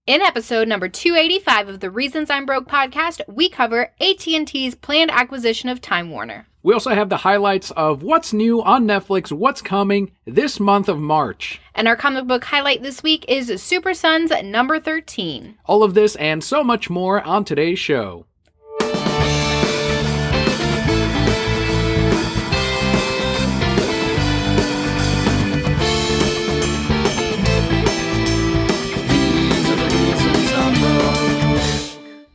In episode number 285 of the Reasons I'm Broke podcast, we cover AT&T's planned acquisition of Time Warner. We also have the highlights of what's new on Netflix, what's coming this month of March. And our comic book highlight this week is Super Sons number 13. All of this and so much more on today's show.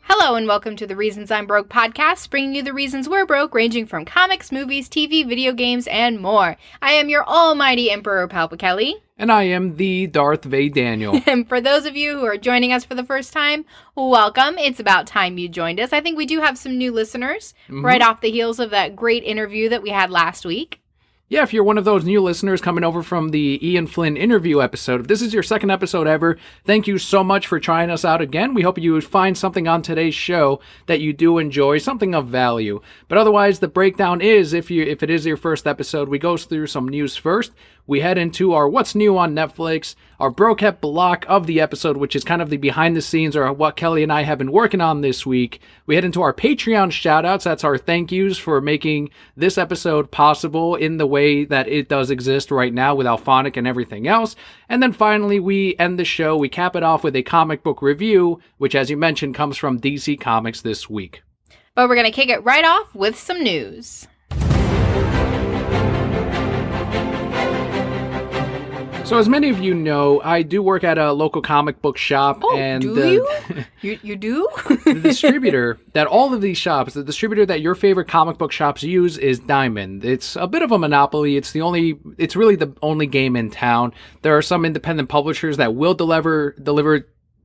Hello and welcome to the Reasons I'm Broke podcast, bringing you the reasons we're broke, ranging from comics, movies, TV, video games, and more. I am your almighty Emperor Kelli. And I am the Darth Daniel. And for those of you who are joining us for the first time, welcome. It's about time you joined us. I think we do have some new listeners right off the heels of that great interview that we had last week. Yeah, if you're one of those new listeners coming over from the Ian Flynn interview episode, if this is your second episode ever, thank you so much for trying us out again. We hope you find something on today's show that you do enjoy, something of value. But otherwise, the breakdown is, if it is your first episode, we go through some news first. We head into our What's New on Netflix, our Brokehead block of the episode, which is kind of the behind the scenes or what Kelli and I have been working on this week. We head into our Patreon shoutouts. That's our thank yous for making this episode possible in the way that it does exist right now with Alphonic and everything else. And then finally, we end the show. We cap it off with a comic book review, which, as you mentioned, comes from DC Comics this week. But we're going to kick it right off with some news. So as many of you know, I do work at a local comic book shop. Oh, and do you? You do? The distributor that all of these shops, the distributor that your favorite comic book shops use is Diamond. It's a bit of a monopoly. It's really the only game in town. There are some independent publishers that will deliver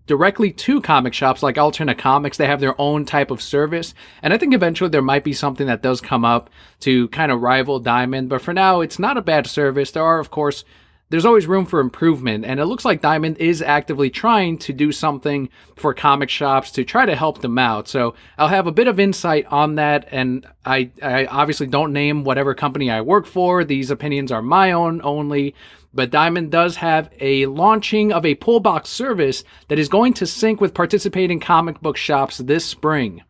directly to comic shops like Alternate Comics. They have their own type of service. And I think eventually there might be something that does come up to kind of rival Diamond. But for now, it's not a bad service. There's always room for improvement, and it looks like Diamond is actively trying to do something for comic shops to try to help them out. So I'll have a bit of insight on that, and I obviously don't name whatever company I work for. These opinions are my own only, but Diamond does have a launching of a pull box service that is going to sync with participating comic book shops this spring.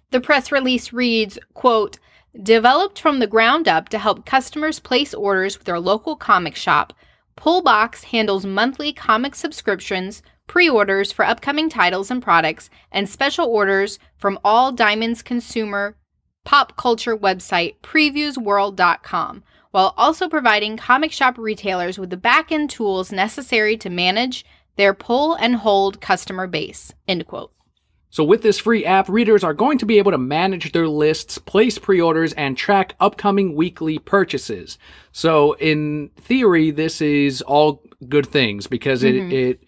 The press release reads, quote, "Developed from the ground up to help customers place orders with their local comic shop, Pullbox handles monthly comic subscriptions, pre-orders for upcoming titles and products, and special orders from all Diamond's consumer pop culture website, previewsworld.com, while also providing comic shop retailers with the back-end tools necessary to manage their pull and hold customer base." End quote. So with this free app, readers are going to be able to manage their lists, place pre-orders, and track upcoming weekly purchases. So in theory, this is all good things because it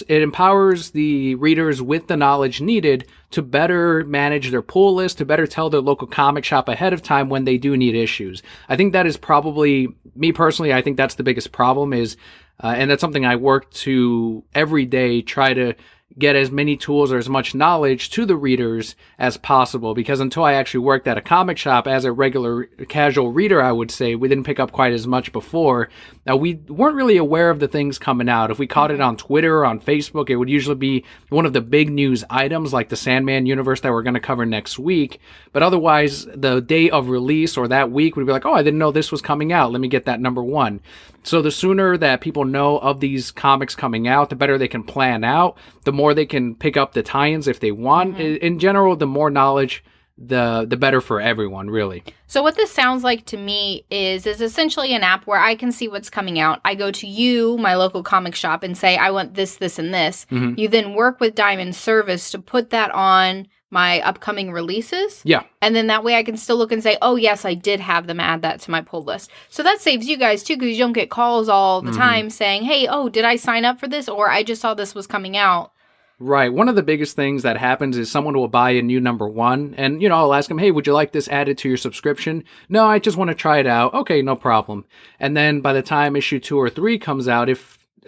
empowers the readers with the knowledge needed to better manage their pull list, to better tell their local comic shop ahead of time when they do need issues. I think that is probably, me personally, I think that's the biggest problem is, and that's something I work to every day, try to get as many tools or as much knowledge to the readers as possible, because until I actually worked at a comic shop as a regular casual reader, I would say, we didn't pick up quite as much before. Now, we weren't really aware of the things coming out. If we caught it on Twitter or on Facebook, it would usually be one of the big news items like the Sandman universe that we're going to cover next week. But otherwise, the day of release or that week, we'd be like, oh, I didn't know this was coming out. Let me get that number one. So the sooner that people know of these comics coming out, the better they can plan out, the more they can pick up the tie-ins if they want. In general, the more knowledge, the better for everyone, really. So what this sounds like to me is essentially an app where I can see what's coming out. I go to you, my local comic shop, and say, I want this, this, and this. You then work with Diamond Service to put that on my upcoming releases. Yeah. And then that way I can still look and say, oh, yes, I did have them add that to my pull list. So that saves you guys, too, because you don't get calls all the time saying, hey, oh, did I sign up for this? Or I just saw this was coming out. Right. One of the biggest things that happens is someone will buy a new number one and, I'll ask them, hey, would you like this added to your subscription? No, I just want to try it out. Okay, no problem. And then by the time issue 2 or 3 comes out,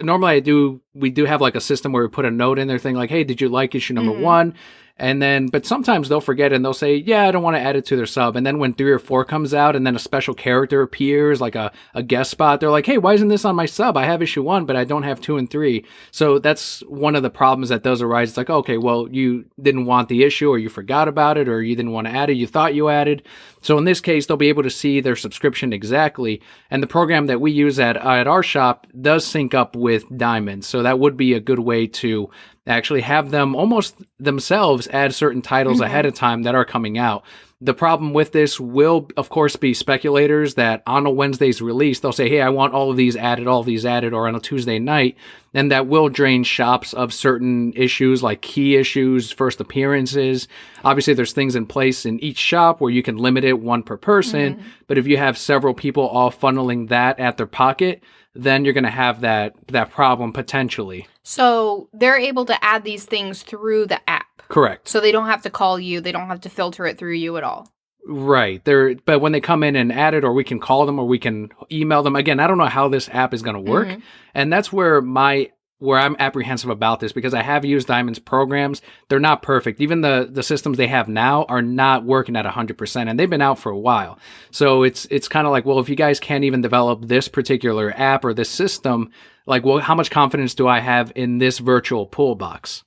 normally we do have like a system where we put a note in there thing like, hey, did you like issue number 1? But sometimes they'll forget and they'll say, yeah, I don't want to add it to their sub. And then when 3 or 4 comes out and then a special character appears, like a guest spot, they're like, hey, why isn't this on my sub? I have issue 1, but I don't have 2 and 3. So that's one of the problems that does arise. It's like, okay, well, you didn't want the issue, or you forgot about it, or you didn't want to add it. You thought you added. So in this case, they'll be able to see their subscription exactly. And the program that we use at our shop does sync up with Diamond. So that would be a good way to actually have them almost themselves add certain titles ahead of time that are coming out. The problem with this will, of course, be speculators that on a Wednesday's release, they'll say, hey, I want all of these added, or on a Tuesday night. And that will drain shops of certain issues like key issues, first appearances. Obviously, there's things in place in each shop where you can limit it 1 per person. But if you have several people all funneling that at their pocket, then you're going to have that problem potentially. So they're able to add these things through the app. Correct. So they don't have to call you. They don't have to filter it through you at all. Right. But when they come in and add it, or we can call them, or we can email them. Again, I don't know how this app is going to work. And that's where I'm apprehensive about this, because I have used Diamond's programs. They're not perfect. Even the systems they have now are not working at 100%, and they've been out for a while. So it's kind of like, well, if you guys can't even develop this particular app or this system, like, well, how much confidence do I have in this virtual pool box?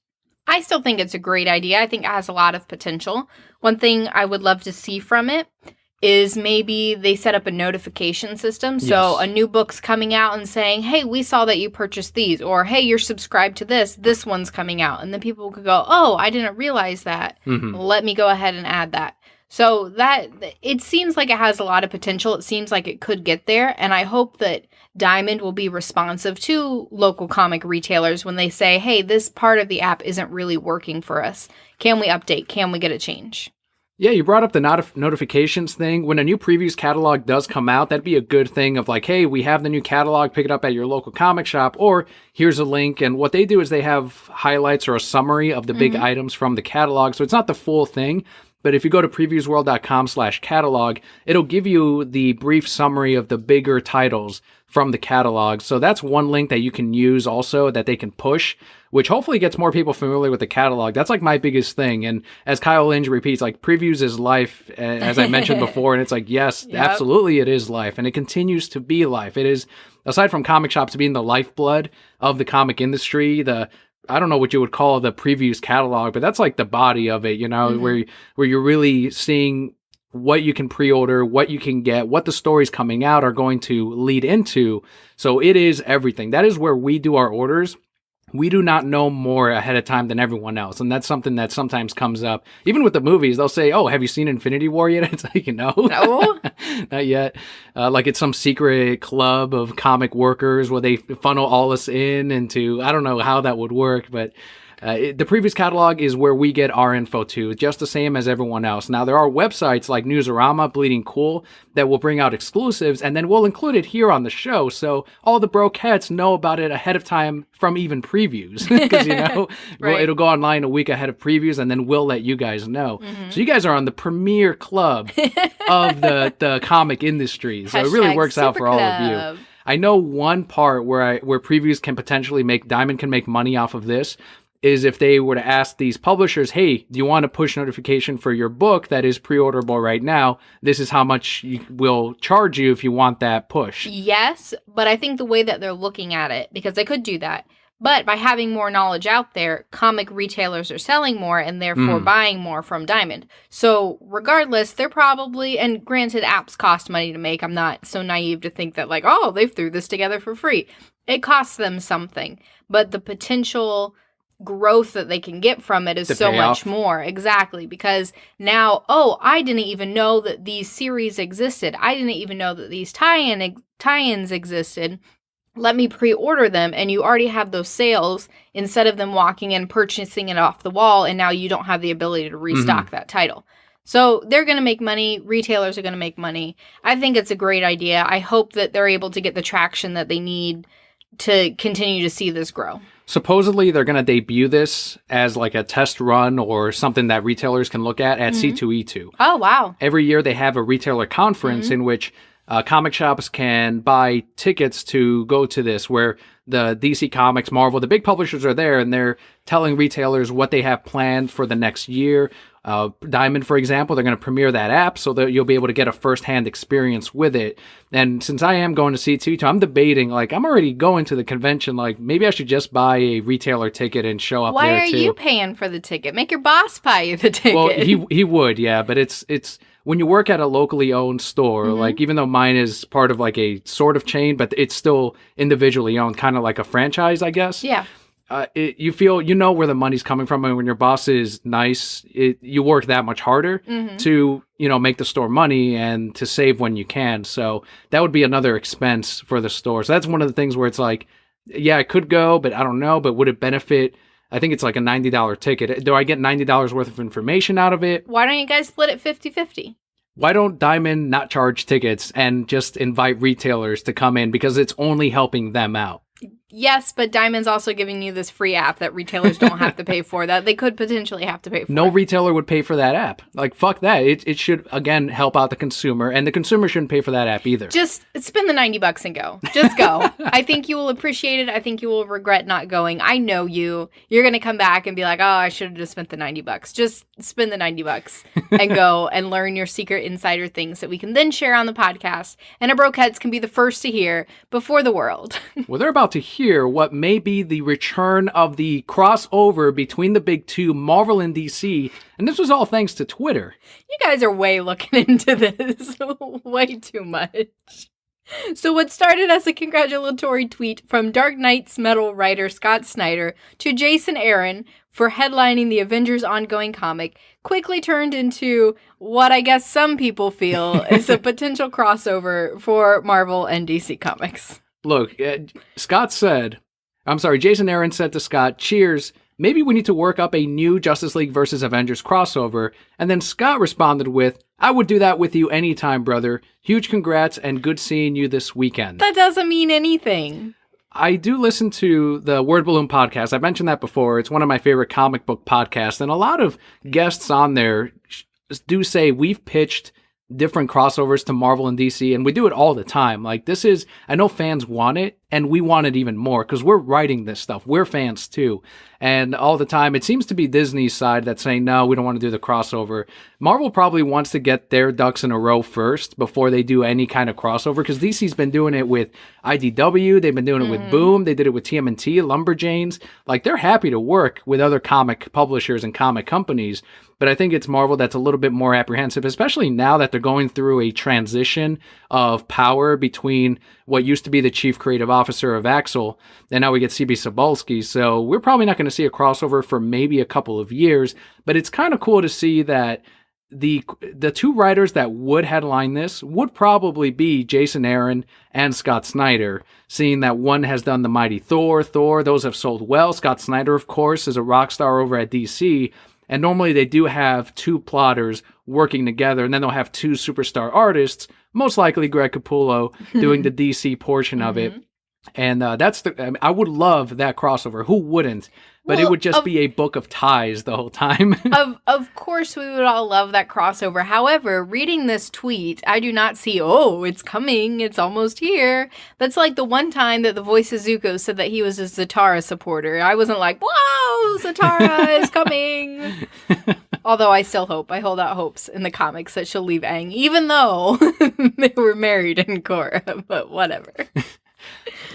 I still think it's a great idea. I think it has a lot of potential. One thing I would love to see from it is maybe they set up a notification system. So a new book's coming out and saying, hey, we saw that you purchased these, or hey, you're subscribed to this one's coming out. And then people could go, oh, I didn't realize that. Let me go ahead and add that. So that it seems like it has a lot of potential. It seems like it could get there. And I hope that Diamond will be responsive to local comic retailers when they say, hey, this part of the app isn't really working for us. Can we update? Can we get a change? Yeah, you brought up the notifications thing. When a new previews catalog does come out, that'd be a good thing of like, hey, we have the new catalog, pick it up at your local comic shop, or here's a link. And what they do is they have highlights or a summary of the big items from the catalog. So it's not the full thing. But if you go to previewsworld.com/catalog, it'll give you the brief summary of the bigger titles from the catalog. So that's one link that you can use also that they can push, which hopefully gets more people familiar with the catalog. That's like my biggest thing. And as Kyle Lynch repeats, like, previews is life, as I mentioned before. And it's like, yes, absolutely it is life. And it continues to be life. It is, aside from comic shops being the lifeblood of the comic industry, I don't know what you would call the previews catalog, but that's like the body of it, where you're really seeing what you can pre-order, what you can get, what the stories coming out are going to lead into. So it is everything. That is where we do our orders. We do not know more ahead of time than everyone else. And that's something that sometimes comes up. Even with the movies, they'll say, oh, have you seen Infinity War yet? It's like, no, not yet. Like it's some secret club of comic workers where they funnel all us into, I don't know how that would work, but the previous catalog is where we get our info too, just the same as everyone else. Now, there are websites like Newsarama, Bleeding Cool, that will bring out exclusives, and then we'll include it here on the show, so all the brokettes know about it ahead of time from even previews. Because, right. It'll go online a week ahead of previews, and then we'll let you guys know. So you guys are on the premier club of the comic industry, so it really works out for all of you. I know one part where previews can potentially Diamond can make money off of this, is if they were to ask these publishers, hey, do you want a push notification for your book that is pre-orderable right now? This is how much we'll charge you if you want that push. Yes, but I think the way that they're looking at it, because they could do that, but by having more knowledge out there, comic retailers are selling more and therefore buying more from Diamond. So regardless, they're probably, and granted, apps cost money to make. I'm not so naive to think that like, oh, they threw this together for free. It costs them something, but the potential growth that they can get from it is so much more. Exactly. Because now, I didn't even know that these series existed. I didn't even know that these tie-ins existed. Let me pre-order them, and you already have those sales instead of them walking in, purchasing it off the wall, and now you don't have the ability to restock that title. So they're going to make money. Retailers are going to make money. I think it's a great idea. I hope that they're able to get the traction that they need to continue to see this grow. Supposedly, they're going to debut this as like a test run or something that retailers can look at C2E2. Oh, wow. Every year they have a retailer conference in which comic shops can buy tickets to go to this, where the DC Comics, Marvel, the big publishers are there, and they're telling retailers what they have planned for the next year. Diamond, for example, they're going to premiere that app so that you'll be able to get a first-hand experience with it. And since I am going to C2, I'm debating, like, I'm already going to the convention, like, maybe I should just buy a retailer ticket and show up there, too. Why are you paying for the ticket? Make your boss buy you the ticket. Well, he would, yeah, but it's when you work at a locally owned store, like, even though mine is part of, like, a sort of chain, but it's still individually owned, kind of like a franchise, I guess. Yeah. You feel, you know, where the money's coming from, and when your boss is nice, you work that much harder to, you know, make the store money and to save when you can. So that would be another expense for the store. So that's one of the things where it's like, yeah, I could go, but I don't know. But would it benefit? I think it's like a $90 ticket. Do I get $90 worth of information out of it? Why don't you guys split it 50-50? Why don't Diamond not charge tickets and just invite retailers to come in, because it's only helping them out? Yes, but Diamond's also giving you this free app that retailers don't have to pay for, that they could potentially have to pay for. No retailer would pay for that app. Like, fuck that. It should, again, help out the consumer, and the consumer shouldn't pay for that app either. Just spend the $90 and go. Just go. I think you will appreciate it. I think you will regret not going. I know you. You're going to come back and be like, oh, I should have just spent the $90. Just spend the $90 and go and learn your secret insider things that we can then share on the podcast, and our brokeheads can be the first to hear before the world. Well, they're about to hear what may be the return of the crossover between the big two, Marvel and DC, and this was all thanks to Twitter. You guys are way looking into this. Way too much. So what started as a congratulatory tweet from Dark Knight's metal writer Scott Snyder to Jason Aaron for headlining the Avengers ongoing comic quickly turned into what I guess some people feel is a potential crossover for Marvel and DC Comics. Look, Jason Aaron said to Scott, cheers, maybe we need to work up a new Justice League versus Avengers crossover. And then Scott responded with, I would do that with you anytime, brother. Huge congrats and good seeing you this weekend. That doesn't mean anything. I do listen to the Word Balloon podcast. I mentioned that before. It's one of my favorite comic book podcasts. And a lot of guests on there do say we've pitched different crossovers to Marvel and DC, and we do it all the time. Like, this is, I know fans want it, and we want it even more, because we're writing this stuff. We're fans too. And all the time, it seems to be Disney's side that's saying, no, we don't want to do the crossover. Marvel probably wants to get their ducks in a row first before they do any kind of crossover, because DC's been doing it with IDW, they've been doing it with Boom, they did it with TMNT, Lumberjanes. Like, they're happy to work with other comic publishers and comic companies. But I think it's Marvel that's a little bit more apprehensive, especially now that they're going through a transition of power between what used to be the chief creative officer of Axel, and now we get CB Cebulski. So we're probably not going to see a crossover for maybe a couple of years, but it's kind of cool to see that the two writers that would headline this would probably be Jason Aaron and Scott Snyder, seeing that one has done the Mighty Thor, those have sold well. Scott Snyder, of course, is a rock star over at DC. And normally they do have two plotters working together, and then they'll have two superstar artists, most likely Greg Capullo, doing the DC portion of it. And I would love that crossover. Who wouldn't? But it would just be a book of ties the whole time. Of course, we would all love that crossover. However, reading this tweet, I do not see, oh, it's coming, it's almost here. That's like the one time that the voice of Zuko said that he was a Zatara supporter. I wasn't like, whoa, Zatara is coming. Although I hold out hopes in the comics that she'll leave Aang, even though they were married in Korra, but whatever.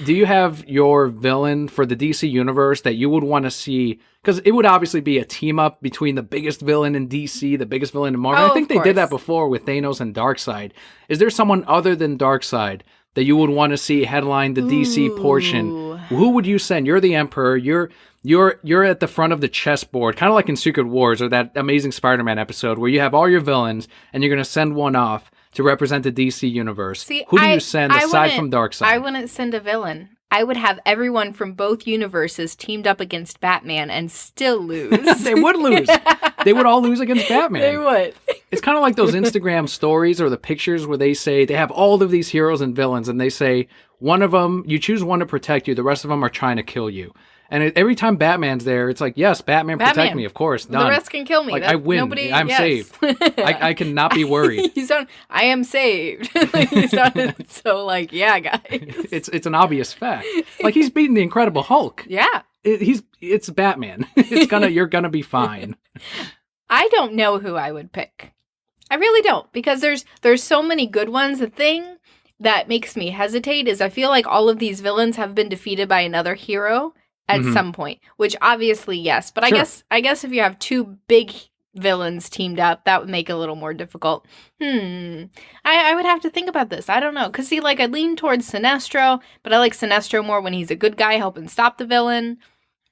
Do you have your villain for the DC universe that you would want to see? Because it would obviously be a team up between the biggest villain in DC, the biggest villain in Marvel. I think they did that before with Thanos and Darkseid. Is there someone other than Darkseid that you would want to see headline the DC portion? Who would you send? You're the Emperor. You're at the front of the chessboard, kind of like in Secret Wars or that Amazing Spider-Man episode where you have all your villains and you're going to send one off to represent the DC universe. See, who do you send aside from Darkseid? I wouldn't send a villain. I would have everyone from both universes teamed up against Batman and still lose. They would lose. They would all lose against Batman. They would. It's kind of like those Instagram stories or the pictures where they say they have all of these heroes and villains and they say one of them, you choose one to protect you, the rest of them are trying to kill you. And every time Batman's there, it's like, yes, Batman, protect me, of course. Done. The rest can kill me. Like, I win. I'm saved. I cannot be worried. I am saved. You sounded so like, yeah, guys. It's an obvious fact. Like, he's beating the Incredible Hulk. Yeah. It's Batman. You're gonna be fine. I don't know who I would pick. I really don't, because there's so many good ones. The thing that makes me hesitate is I feel like all of these villains have been defeated by another hero at some point, which obviously, yes. But Sure. I guess if you have two big villains teamed up, that would make it a little more difficult. I would have to think about this. I don't know. Because, see, like, I lean towards Sinestro, but I like Sinestro more when he's a good guy helping stop the villain.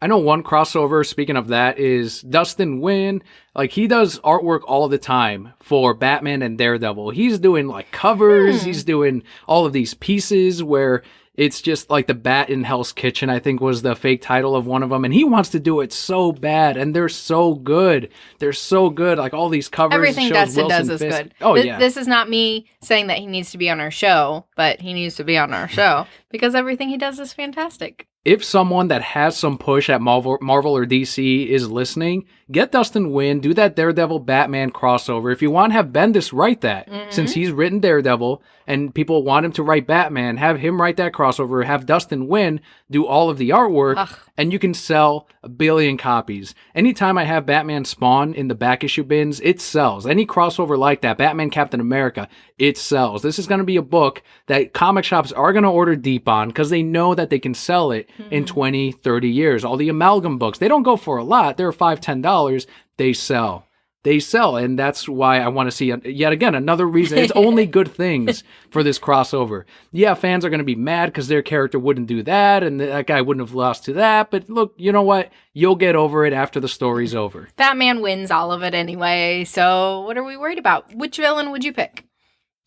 I know one crossover, speaking of that, is Dustin Nguyen. Like, he does artwork all the time for Batman and Daredevil. He's doing, like, covers. He's doing all of these pieces where it's just like the Bat in Hell's Kitchen, I think, was the fake title of one of them. And he wants to do it so bad. And they're so good. They're so good. Like, all these covers. Everything Dustin does is good. Oh, yeah. This is not me saying that he needs to be on our show, but he needs to be on our show because everything he does is fantastic. If someone that has some push at Marvel or DC is listening, get Dustin Nguyen, do that Daredevil Batman crossover. If you want, have Bendis write that, since he's written Daredevil and people want him to write Batman, have him write that crossover, have Dustin Nguyen do all of the artwork, and you can sell 1 billion copies. Anytime I have Batman Spawn in the back issue bins, it sells. Any crossover like that, Batman Captain America, it sells. This is going to be a book that comic shops are going to order deep on because they know that they can sell it in 20, 30 years. All the amalgam books, they don't go for a lot. They're $5, $10. They sell. They sell, and that's why I want to see, yet again, another reason. It's only good things for this crossover. Yeah, fans are going to be mad because their character wouldn't do that, and that guy wouldn't have lost to that, but look, you know what? You'll get over it after the story's over. Batman wins all of it anyway, so what are we worried about? Which villain would you pick?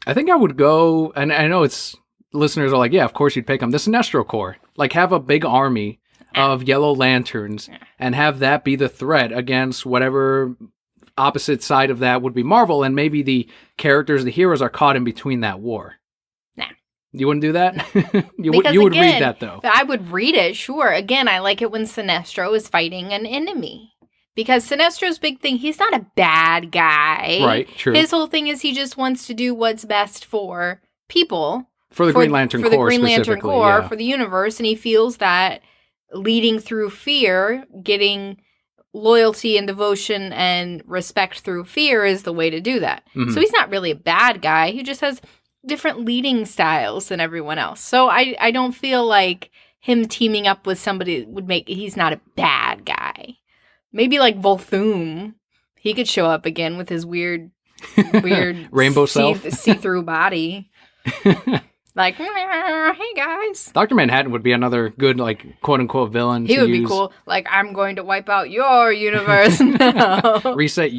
I think I would go, and I know listeners are like, yeah, of course you'd pick him, the Sinestro Corps. Like, have a big army of Yellow Lanterns, and have that be the threat against whatever opposite side of that would be Marvel, and maybe the characters, the heroes, are caught in between that war. Nah. You wouldn't do that? You would read that, though. I would read it, sure. Again, I like it when Sinestro is fighting an enemy. Because Sinestro's big thing, he's not a bad guy. Right, true. His whole thing is he just wants to do what's best for people. For the Green Lantern Corps, for the Green Lantern Corps, yeah. for the universe, and he feels that leading through fear, getting loyalty and devotion and respect through fear is the way to do that. So he's not really a bad guy. He just has different leading styles than everyone else. So I don't feel like him teaming up with somebody would make... He's not a bad guy. Maybe like Volthoom. He could show up again with his weird rainbow self, see-through body. Like, hey guys. Dr. Manhattan would be another good, like, quote-unquote villain He would be cool. Like, I'm going to wipe out your universe now. Reset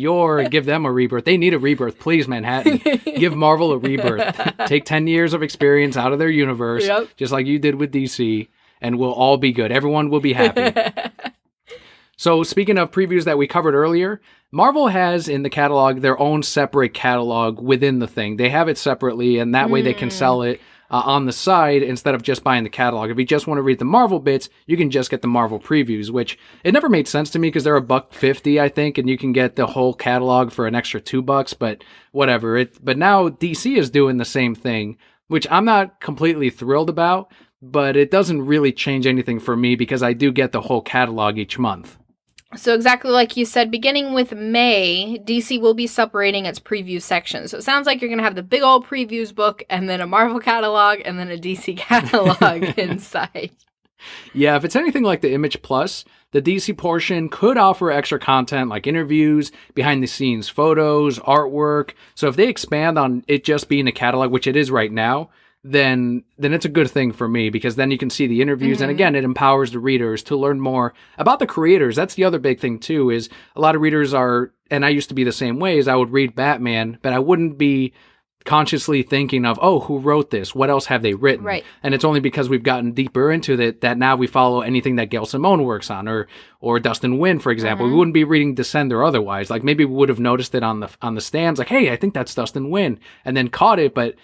give them a rebirth. They need a rebirth. Please, Manhattan. Give Marvel a rebirth. Take 10 years of experience out of their universe, just like you did with DC, and we'll all be good. Everyone will be happy. So, speaking of previews that we covered earlier, Marvel has in the catalog their own separate catalog within the thing. They have it separately, and that way they can sell it on the side instead of just buying the catalog. If you just want to read the Marvel bits, you can just get the Marvel previews, which it never made sense to me because they're $1.50, I think, and you can get the whole catalog for an extra $2, but whatever. But now DC is doing the same thing, which I'm not completely thrilled about, but it doesn't really change anything for me because I do get the whole catalog each month. So exactly like you said, beginning with May, DC will be separating its preview section. So it sounds like you're going to have the big old previews book and then a Marvel catalog and then a DC catalog inside. Yeah, if it's anything like the Image Plus, the DC portion could offer extra content like interviews, behind the scenes photos, artwork. So if they expand on it just being a catalog, which it is right now, then it's a good thing for me because then you can see the interviews. And again, it empowers the readers to learn more about the creators. That's the other big thing too, is a lot of readers are, and I used to be the same way, is I would read Batman, but I wouldn't be consciously thinking of, oh, who wrote this? What else have they written? Right. And it's only because we've gotten deeper into it that now we follow anything that Gail Simone works on or Dustin Nguyen, for example. We wouldn't be reading Descender otherwise. Like maybe we would have noticed it on the stands, like, hey, I think that's Dustin Nguyen, and then caught it, but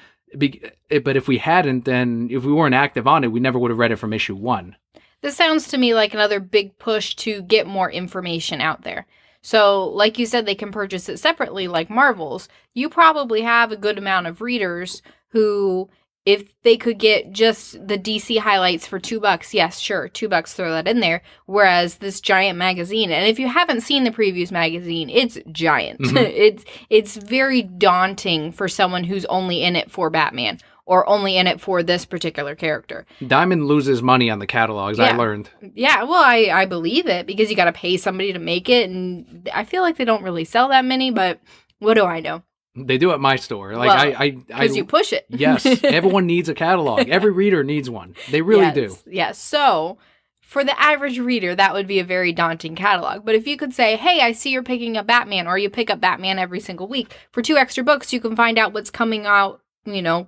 if we hadn't, then if we weren't active on it, we never would have read it from issue 1. This sounds to me like another big push to get more information out there. So, like you said, they can purchase it separately like Marvel's. You probably have a good amount of readers who, if they could get just the DC highlights for $2, yes, sure, $2, throw that in there. Whereas this giant magazine, and if you haven't seen the previews magazine, it's giant. It's very daunting for someone who's only in it for Batman or only in it for this particular character. Diamond loses money on the catalogs, I learned. Yeah, well, I believe it because you got to pay somebody to make it, and I feel like they don't really sell that many, but what do I know? They do at my store. Like because you push it. Yes, everyone needs a catalog. Every reader needs one. They really do. Yes. So for the average reader, that would be a very daunting catalog. But if you could say, hey, I see you're picking up Batman, or you pick up Batman every single week, for 2 extra books, you can find out what's coming out,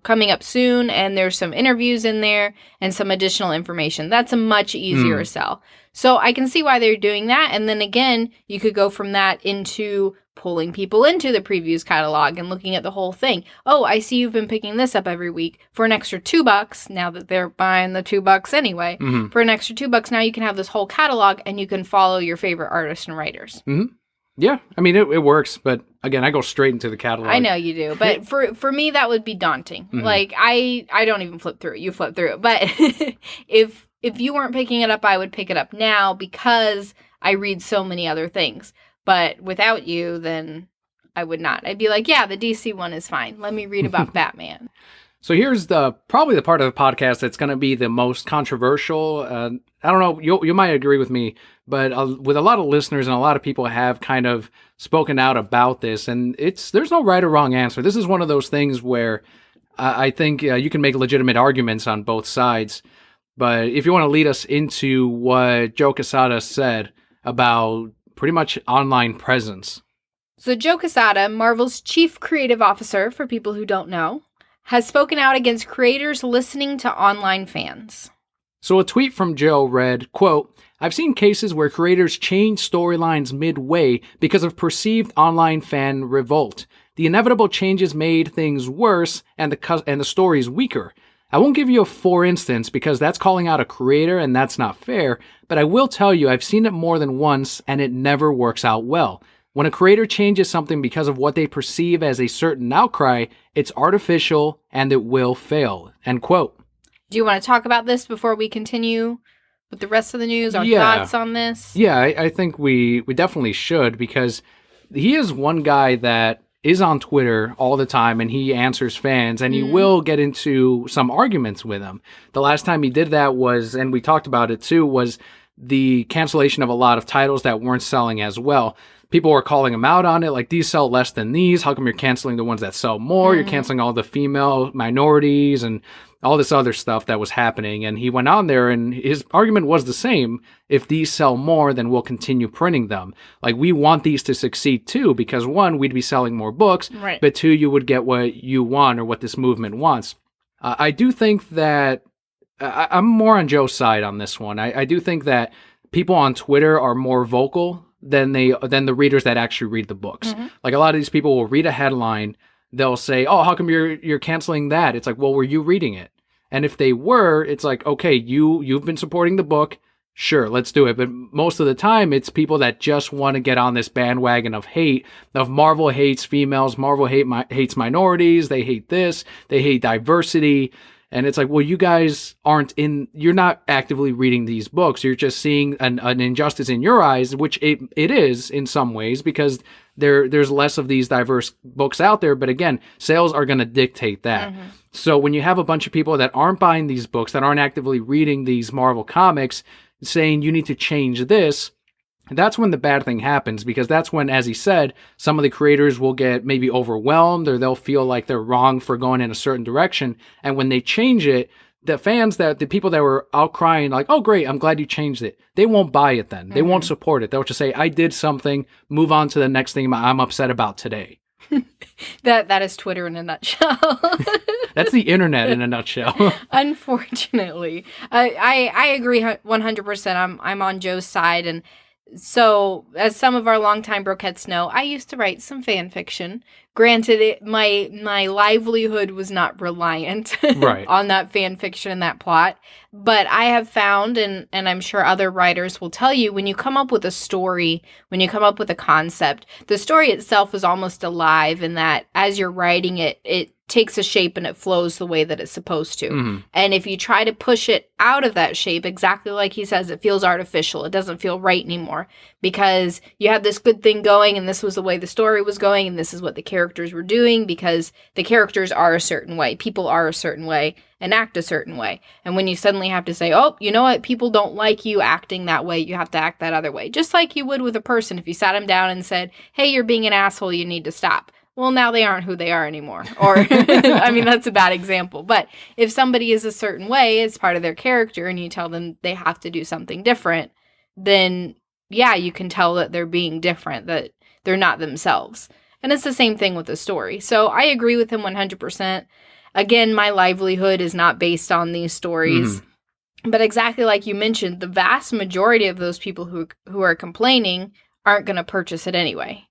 coming up soon, and there's some interviews in there and some additional information. That's a much easier sell. So I can see why they're doing that. And then again, you could go from that into pulling people into the previews catalog and looking at the whole thing. Oh, I see you've been picking this up every week for an extra $2, now that they're buying the $2 anyway. For an extra $2, now you can have this whole catalog and you can follow your favorite artists and writers. Yeah, I mean, it works, but again, I go straight into the catalog. I know you do, but for me, that would be daunting. Like, I don't even flip through it. You flip through it. But if you weren't picking it up, I would pick it up now because I read so many other things. But without you, then I would not. I'd be like, yeah, the DC one is fine. Let me read about Batman. So here's probably the part of the podcast that's going to be the most controversial. I don't know, you might agree with me, but with a lot of listeners and a lot of people have kind of spoken out about this, and there's no right or wrong answer. This is one of those things where I think you can make legitimate arguments on both sides. But if you want to lead us into what Joe Quesada said about pretty much online presence. So Joe Quesada, Marvel's chief creative officer, for people who don't know, has spoken out against creators listening to online fans. So a tweet from Joe read, quote, "I've seen cases where creators change storylines midway because of perceived online fan revolt. The inevitable changes made things worse and the stories weaker. I won't give you a for instance because that's calling out a creator and that's not fair, but I will tell you I've seen it more than once and it never works out well. When a creator changes something because of what they perceive as a certain outcry, it's artificial and it will fail." End quote. Do you want to talk about this before we continue with the rest of the news? Our thoughts on this? Yeah, I think we definitely should, because he is one guy that is on Twitter all the time and he answers fans and he will get into some arguments with them. The last time he did that was, and we talked about it too, was the cancellation of a lot of titles that weren't selling as well. People were calling him out on it, like, these sell less than these. How come you're canceling the ones that sell more? You're canceling all the female minorities and all this other stuff that was happening. And he went on there and his argument was the same. If these sell more, then we'll continue printing them. Like, we want these to succeed too, because one, we'd be selling more books, right, but two, you would get what you want or what this movement wants. I do think that I'm more on Joe's side on this one. I do think that people on Twitter are more vocal than the readers that actually read the books. Like, a lot of these people will read a headline, they'll say, "Oh, how come you're canceling that?" It's like, well, were you reading it? And if they were, it's like, okay, you've been supporting the book, sure, let's do it. But most of the time, it's people that just want to get on this bandwagon of hate, of Marvel hates females, Marvel hates minorities, they hate this, they hate diversity. And it's like, well, you guys you're not actively reading these books. You're just seeing an injustice in your eyes, which it is in some ways, because there's less of these diverse books out there. But again, sales are going to dictate that. So when you have a bunch of people that aren't buying these books, that aren't actively reading these Marvel comics, saying you need to change this, that's when the bad thing happens, because that's when, as he said, some of the creators will get maybe overwhelmed or they'll feel like they're wrong for going in a certain direction. And when they change it, the people that were outcrying like, "Oh, great, I'm glad you changed it," they won't buy it then. They won't support it. They'll just say, "I did something, move on to the next thing I'm upset about today." That is Twitter in a nutshell. That's the internet in a nutshell. Unfortunately. I agree 100%. I'm on Joe's side, and So, as some of our longtime Broquettes know, I used to write some fan fiction. Granted, my livelihood was not reliant Right. on that fan fiction and that plot. But I have found, and I'm sure other writers will tell you, when you come up with a story, when you come up with a concept, the story itself is almost alive in that as you're writing it, it takes a shape and it flows the way that it's supposed to. Mm-hmm. And if you try to push it out of that shape, exactly like he says, it feels artificial. It doesn't feel right anymore because you had this good thing going and this was the way the story was going and this is what the characters were doing because the characters are a certain way, people are a certain way and act a certain way. And when you suddenly have to say, oh, you know what, people don't like you acting that way, you have to act that other way. Just like you would with a person if you sat them down and said, hey, you're being an asshole, you need to stop. Well, now they aren't who they are anymore. Or, I mean, that's a bad example. But if somebody is a certain way, it's part of their character, and you tell them they have to do something different, then, yeah, you can tell that they're being different, that they're not themselves. And it's the same thing with the story. So I agree with him 100%. Again, my livelihood is not based on these stories. Mm-hmm. But exactly like you mentioned, the vast majority of those people who are complaining aren't going to purchase it anyway.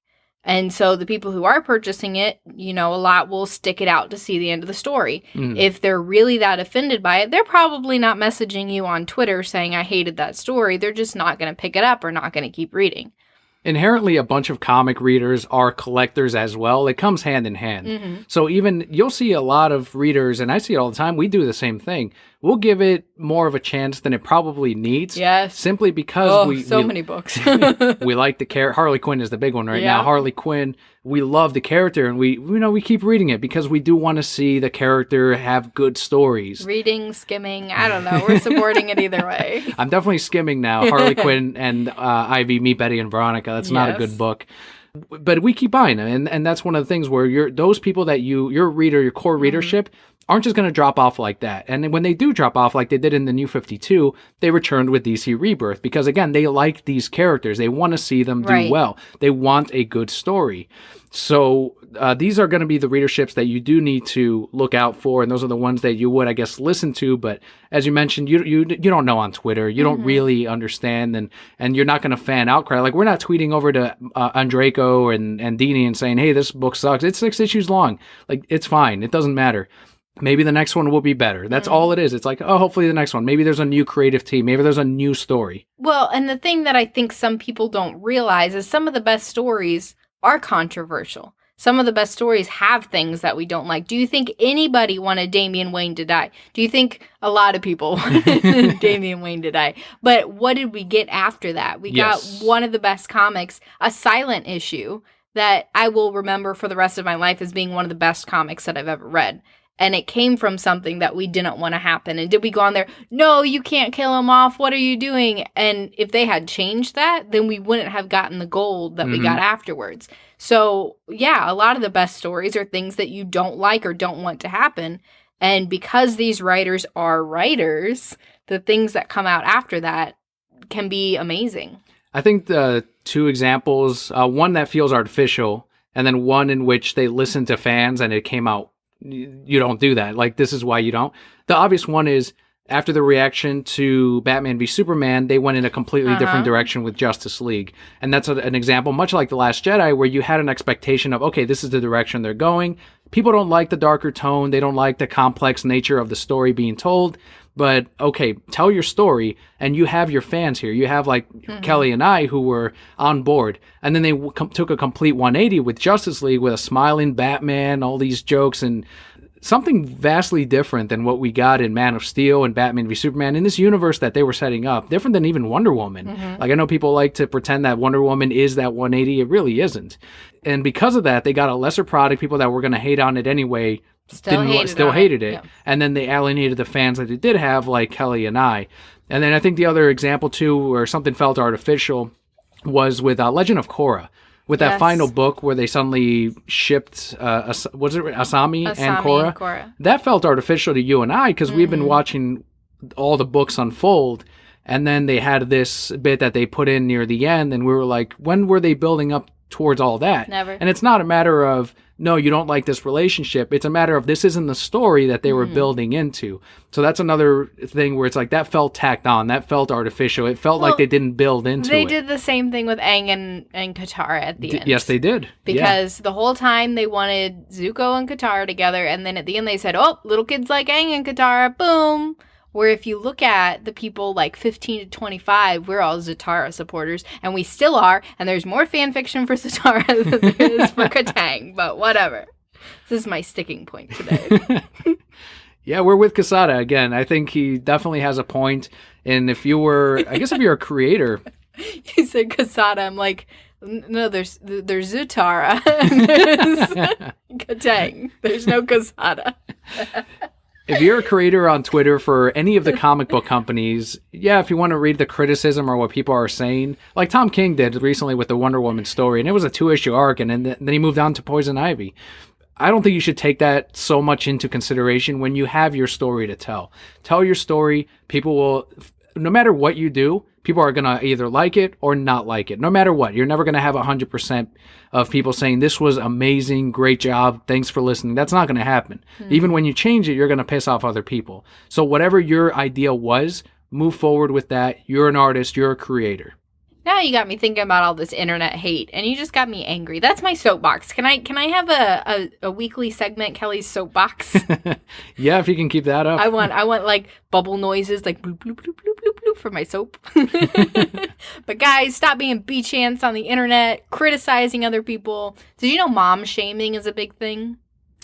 And so the people who are purchasing it, you know, a lot will stick it out to see the end of the story. Mm. If they're really that offended by it, they're probably not messaging you on Twitter saying, I hated that story. They're just not going to pick it up or not going to keep reading. Inherently, a bunch of comic readers are collectors as well. It comes hand in hand. Mm-hmm. So even you'll see a lot of readers, and I see it all the time, we do the same thing. We'll give it more of a chance than it probably needs. Yes. Simply because we many books. We like the character. Harley Quinn is the big one right now. Harley Quinn, we love the character, and we keep reading it because we do want to see the character have good stories. Reading, skimming, I don't know. We're supporting it either way. I'm definitely skimming now. Harley Quinn and Ivy Meet Betty and Veronica. That's not a good book. But we keep buying them, and that's one of the things where those people that your reader, your core readership, aren't just going to drop off like that. And when they do drop off, like they did in the New 52, they returned with DC Rebirth because, again, they like these characters. They want to see them do well. They want a good story. So these are going to be the readerships that you do need to look out for, and those are the ones that you would, I guess, listen to. But as you mentioned, you don't know on Twitter. You don't really understand, and you're not going to fan outcry. Like, we're not tweeting over to Andraco and Dini and saying, hey, this book sucks. It's 6 issues long. Like, it's fine. It doesn't matter. Maybe the next one will be better. That's all it is. It's like, oh, hopefully the next one. Maybe there's a new creative team. Maybe there's a new story. Well, and the thing that I think some people don't realize is some of the best stories are controversial. Some of the best stories have things that we don't like. Do you think anybody wanted Damian Wayne to die? Do you think a lot of people wanted Damian Wayne to die? But what did we get after that? We got one of the best comics, a silent issue that I will remember for the rest of my life as being one of the best comics that I've ever read. And it came from something that we didn't want to happen. And did we go on there? No, you can't kill him off. What are you doing? And if they had changed that, then we wouldn't have gotten the gold that we got afterwards. So, yeah, a lot of the best stories are things that you don't like or don't want to happen. And because these writers are writers, the things that come out after that can be amazing. I think the two examples, one that feels artificial, and then one in which they listened to fans and it came out. You don't do that. Like, this is why you don't. The obvious one is after the reaction to Batman v Superman, they went in a completely different direction with Justice League. And that's an example, much like The Last Jedi, where you had an expectation of, okay, this is the direction they're going. People don't like the darker tone. They don't like the complex nature of the story being told. But, okay, tell your story, and you have your fans here. You have, like, Kelli and I, who were on board. And then they took a complete 180 with Justice League, with a smiling Batman, all these jokes, and something vastly different than what we got in Man of Steel and Batman v Superman, in this universe that they were setting up. Different than even Wonder Woman. Like, I know people like to pretend that Wonder Woman is that 180. It really isn't. And because of that, they got a lesser product. People that were going to hate on it anyway still hated it. Yeah. And then they alienated the fans that it did have, like Kelli and I. And then I think the other example, too, where something felt artificial was with Legend of Korra. With that final book where they suddenly shipped, was it Asami and Korra? That felt artificial to you and I because we've been watching all the books unfold. And then they had this bit that they put in near the end. And we were like, when were they building up towards all that. Never. And it's not a matter of, no, you don't like this relationship. It's a matter of this isn't the story that they were building into. So that's another thing where it's like that felt tacked on. That felt artificial. It felt like they didn't build into it. They did the same thing with Aang and Katara at the end. Yes, they did. Because the whole time they wanted Zuko and Katara together, and then at the end they said, oh, little kids like Aang and Katara, boom. Where if you look at the people like 15 to 25, we're all Zatara supporters, and we still are, and there's more fan fiction for Zatara than there is for Katang, but whatever. This is my sticking point today. Yeah, we're with Quesada again. I think he definitely has a point, and if you're a creator... You said Quesada, I'm like, no, there's Zutara, and there's Katang. There's no Quesada. If you're a creator on Twitter for any of the comic book companies, if you want to read the criticism or what people are saying, like Tom King did recently with the Wonder Woman story, and it was a 2-issue arc, and then he moved on to Poison Ivy. I don't think you should take that so much into consideration when you have your story to tell. Tell your story. People will, no matter what you do, people are going to either like it or not like it. No matter what. You're never going to have 100% of people saying, this was amazing, great job, thanks for listening. That's not going to happen. Even when you change it, you're going to piss off other people. So whatever your idea was, move forward with that. You're an artist. You're a creator. Now you got me thinking about all this internet hate, and you just got me angry. That's my soapbox. Can I have a weekly segment, Kelly's soapbox? Yeah, if you can keep that up. I want like bubble noises, like bloop bloop bloop bloop bloop bloop for my soap. But guys, stop being beach ants on the internet, criticizing other people. Did you know mom shaming is a big thing?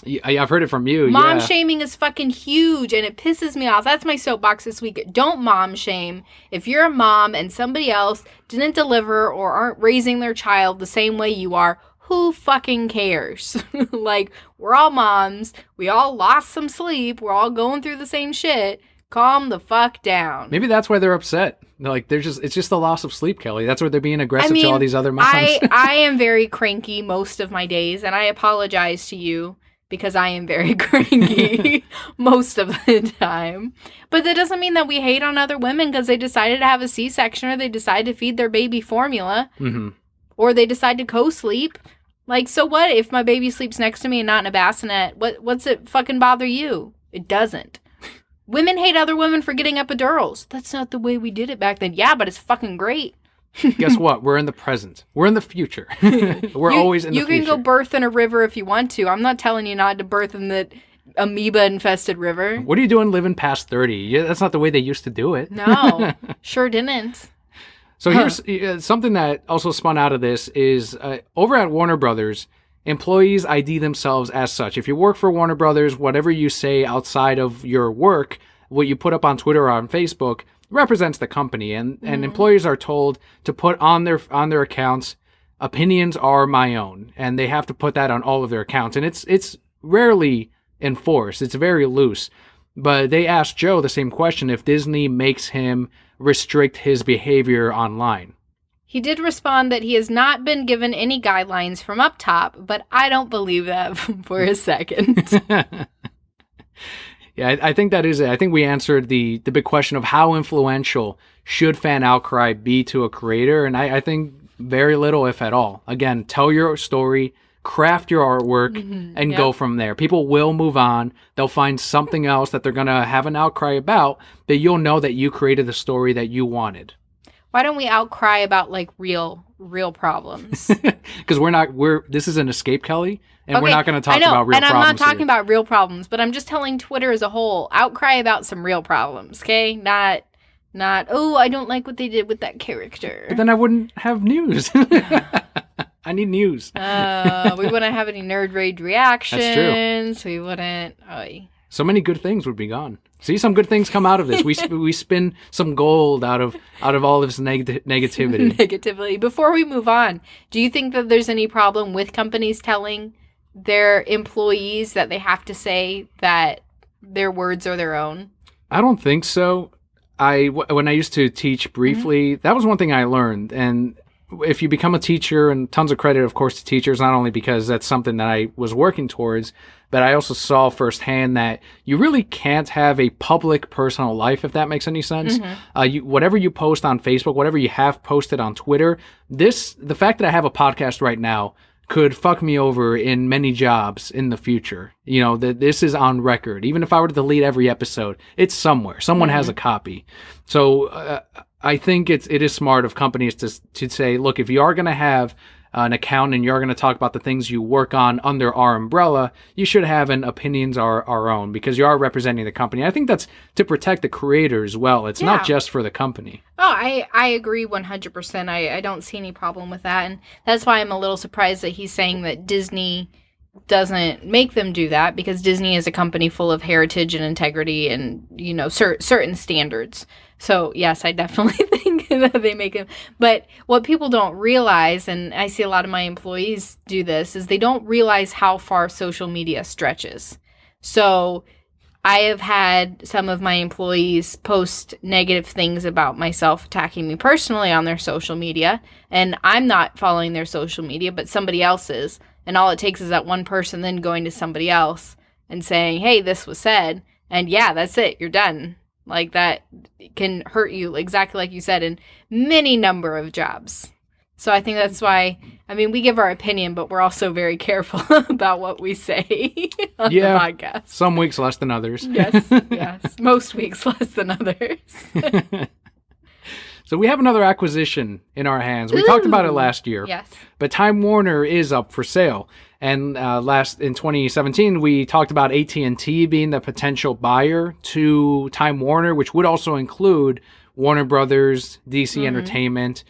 Yeah, I've heard it from you. Mom shaming is fucking huge, and it pisses me off. That's my soapbox this week. Don't mom shame. If you're a mom and somebody else didn't deliver or aren't raising their child the same way you are, who fucking cares? Like, we're all moms. We all lost some sleep. We're all going through the same shit. Calm the fuck down. Maybe that's why they're upset. Like, it's just the loss of sleep, Kelly. That's why they're being aggressive to all these other moms. I am very cranky most of my days, and I apologize to you. Because I am very cranky most of the time. But that doesn't mean that we hate on other women because they decided to have a C-section or they decide to feed their baby formula. Mm-hmm. Or they decide to co-sleep. Like, so what if my baby sleeps next to me and not in a bassinet? What's it fucking bother you? It doesn't. Women hate other women for getting epidurals. That's not the way we did it back then. Yeah, but it's fucking great. Guess what? We're in the present. We're in the future. We're always in the future. You can go birth in a river if you want to. I'm not telling you not to birth in the amoeba-infested river. What are you doing living past 30? Yeah, that's not the way they used to do it. No, sure didn't. So here's something that also spun out of this is over at Warner Brothers, employees ID themselves as such. If you work for Warner Brothers, whatever you say outside of your work, what you put up on Twitter or on Facebook, represents the company, and employees are told to put on their accounts, opinions are my own, and they have to put that on all of their accounts, and it's rarely enforced. It's very loose. But they asked Joe the same question, if Disney makes him restrict his behavior online. He did respond that he has not been given any guidelines from up top, but I don't believe that for a second. Yeah, I think that is it. I think we answered the big question of how influential should fan outcry be to a creator, and I think very little, if at all. Again, tell your story, craft your artwork, and go from there. People will move on. They'll find something else that they're going to have an outcry about, that you'll know that you created the story that you wanted. Why don't we outcry about, like, real problems? Because this is an escape, Kelly. And we're not going to talk about real problems. And I'm not talking about real problems, but I'm just telling Twitter as a whole, outcry about some real problems, okay? Not, oh, I don't like what they did with that character. But then I wouldn't have news. I need news. We wouldn't have any Nerd Rage reactions. That's true. We wouldn't. So many good things would be gone. See, some good things come out of this. We spin some gold out of all this negativity. Negativity. Before we move on, do you think that there's any problem with companies telling their employees that they have to say that their words are their own? I don't think so. When I used to teach briefly, that was one thing I learned. And if you become a teacher, and tons of credit, of course, to teachers, not only because that's something that I was working towards, but I also saw firsthand that you really can't have a public personal life, if that makes any sense. Whatever you post on Facebook, whatever you have posted on Twitter, the fact that I have a podcast right now could fuck me over in many jobs in the future. You know, that this is on record. Even if I were to delete every episode, it's somewhere. Someone has a copy. So I think it is smart of companies to say, look, if you are going to have an account and you're going to talk about the things you work on under our umbrella, you should have an opinions are our own, because you are representing the company. I think that's to protect the creator as well. It's not just for the company. Oh, I agree 100%. I don't see any problem with that. And that's why I'm a little surprised that he's saying that Disney doesn't make them do that, because Disney is a company full of heritage and integrity and, you know, certain standards. So, yes, I definitely think that they make them. But what people don't realize, and I see a lot of my employees do this, is they don't realize how far social media stretches. So I have had some of my employees post negative things about myself, attacking me personally on their social media, and I'm not following their social media, but somebody else is. And all it takes is that one person then going to somebody else and saying, hey, this was said, and yeah, that's it, you're done. Like, that can hurt you, exactly like you said, in many number of jobs. So I think that's why, I mean, we give our opinion, but we're also very careful about what we say on the podcast. Some weeks less than others. Yes. Most weeks less than others. So we have another acquisition in our hands. We talked about it last year. Yes. But Time Warner is up for sale. And in 2017, we talked about AT&T being the potential buyer to Time Warner, which would also include Warner Brothers, DC Entertainment.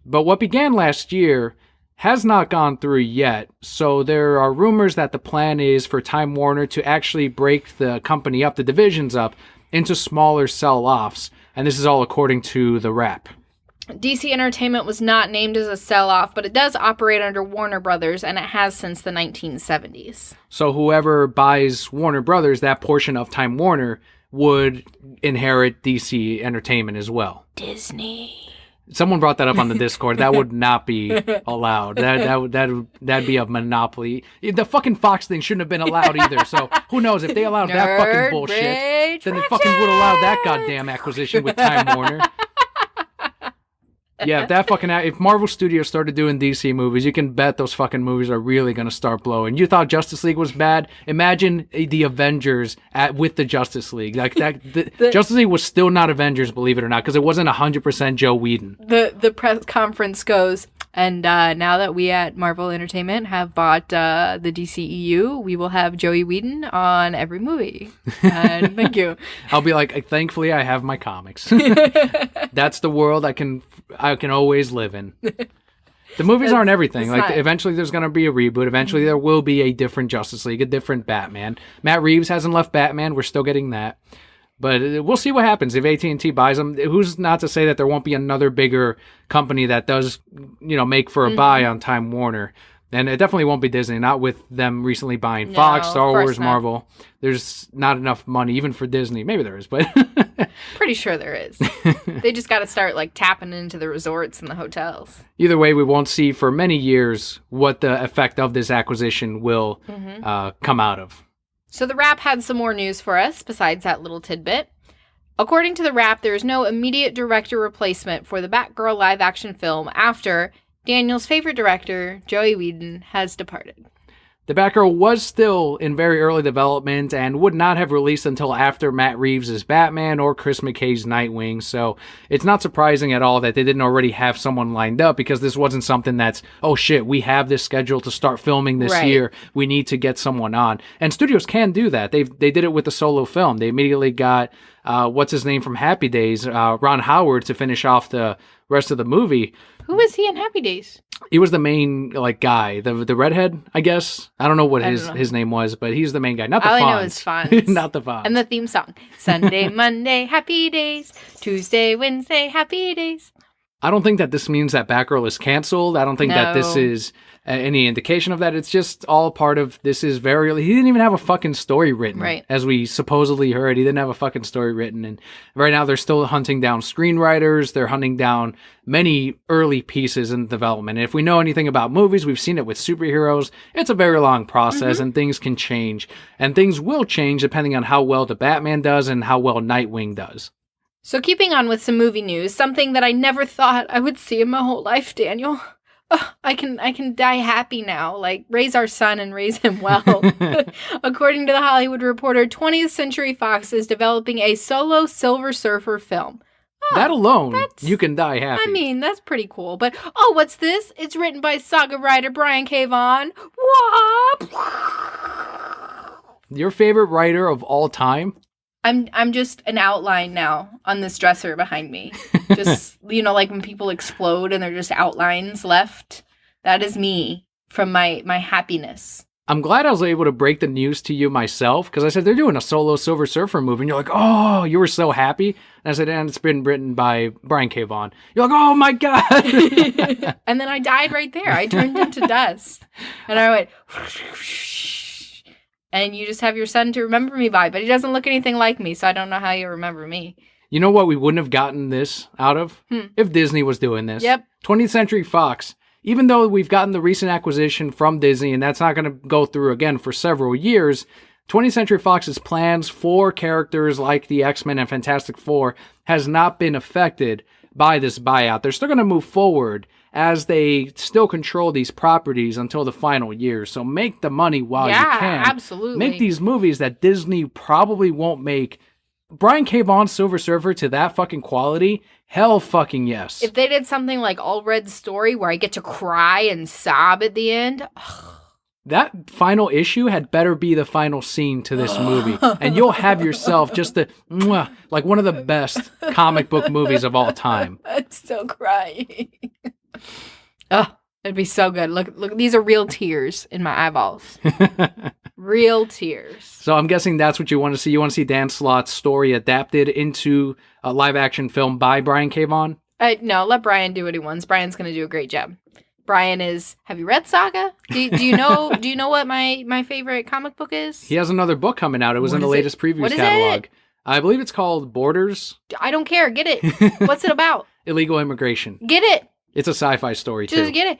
But what began last year has not gone through yet. So there are rumors that the plan is for Time Warner to actually break the company up, the divisions up, into smaller sell-offs. And this is all according to The Wrap. DC Entertainment was not named as a sell-off, but it does operate under Warner Brothers, and it has since the 1970s. So whoever buys Warner Brothers, that portion of Time Warner, would inherit DC Entertainment as well. Disney. Someone brought that up on the Discord. That would not be allowed. That'd be a monopoly. The fucking Fox thing shouldn't have been allowed either. So who knows, if they allowed that fucking bullshit, then they fucking would allow that goddamn acquisition with Time Warner. Yeah, if Marvel Studios started doing DC movies, you can bet those fucking movies are really going to start blowing. You thought Justice League was bad? Imagine the Avengers with the Justice League. Like the Justice League was still not Avengers, believe it or not, because it wasn't 100% Joe Whedon. The press conference goes, and now that we at Marvel Entertainment have bought the DCEU, we will have Joey Whedon on every movie. And thank you. I'll be like, thankfully I have my comics. That's the world I can always live in. The movies aren't everything. Like, eventually there's going to be a reboot. Eventually there will be a different Justice League, a different Batman. Matt Reeves hasn't left Batman. We're still getting that. But we'll see what happens if AT&T buys them. Who's not to say that there won't be another bigger company that does, make for a buy on Time Warner. And it definitely won't be Disney, not with them recently buying Fox, Star Wars, Marvel. There's not enough money, even for Disney. Maybe there is, but... Pretty sure there is. They just got to start, tapping into the resorts and the hotels. Either way, we won't see for many years what the effect of this acquisition will come out of. So The Wrap had some more news for us, besides that little tidbit. According to The Wrap, there is no immediate director replacement for the Batgirl live-action film after Daniel's favorite director, Joey Whedon, has departed. The Batgirl was still in very early development and would not have released until after Matt Reeves' Batman or Chris McKay's Nightwing, so it's not surprising at all that they didn't already have someone lined up, because this wasn't something that's, oh shit, we have this schedule to start filming this year, we need to get someone on. And studios can do that. They did it with the Solo film. They immediately got, what's his name from Happy Days, Ron Howard, to finish off the rest of the movie. Who was he in Happy Days? He was the main guy, the redhead, I guess. I don't know what his name was, but he's the main guy, not the Fonz. All I know is Fonz. Not the Fonz. And the theme song. Sunday, Monday, happy days. Tuesday, Wednesday, happy days. I don't think that this means that Batgirl is canceled. I don't think that this No. is any indication of that. It's just all part of this is very... He didn't even have a fucking story written. Right. As we supposedly heard, he didn't have a fucking story written. And right now they're still hunting down screenwriters. They're hunting down many early pieces in development. And if we know anything about movies, we've seen it with superheroes. It's a very long process and things can change. And things will change depending on how well the Batman does and how well Nightwing does. So keeping on with some movie news, something that I never thought I would see in my whole life, Daniel. I can die happy now. Like, raise our son and raise him well. According to The Hollywood Reporter, 20th Century Fox is developing a solo Silver Surfer film. That alone, you can die happy. I mean, that's pretty cool. But, what's this? It's written by saga writer Brian K. Vaughan. Whoop! Your favorite writer of all time? I'm just an outline now on this dresser behind me. Just, like when people explode and they're just outlines left. That is me from my happiness. I'm glad I was able to break the news to you myself, because I said they're doing a solo Silver Surfer movie, and you're like, oh, you were so happy. And I said, and it's been written by Brian K. Vaughan. You're like, oh my God. And then I died right there. I turned into dust. And I went... And you just have your son to remember me by, but he doesn't look anything like me, so I don't know how you remember me. You know what we wouldn't have gotten this out of? If Disney was doing this. Yep. 20th Century Fox. Even though we've gotten the recent acquisition from Disney, and that's not going to go through again for several years, 20th Century Fox's plans for characters like the X-Men and Fantastic Four has not been affected by this buyout. They're still going to move forward as they still control these properties until the final year. So make the money while you can. Absolutely. Make these movies that Disney probably won't make. Brian K. Vaughan's Silver Surfer to that fucking quality? Hell fucking yes. If they did something like All Red's Story where I get to cry and sob at the end... That final issue had better be the final scene to this movie. And you'll have yourself just like one of the best comic book movies of all time. I'm still crying. It'd be so good. Look, these are real tears in my eyeballs. Real tears. So I'm guessing that's what you want to see. You want to see Dan Slott's story adapted into a live-action film by Brian K. Vaughan? No, let Brian do what he wants. Brian's going to do a great job. Brian is... Have you read Saga? Do you know what my favorite comic book is? He has another book coming out. It was in the latest previews What is catalog. it? I believe it's called Borders. I don't care. Get it. What's it about? Illegal immigration. Get it. It's a sci-fi story, too. Just get it.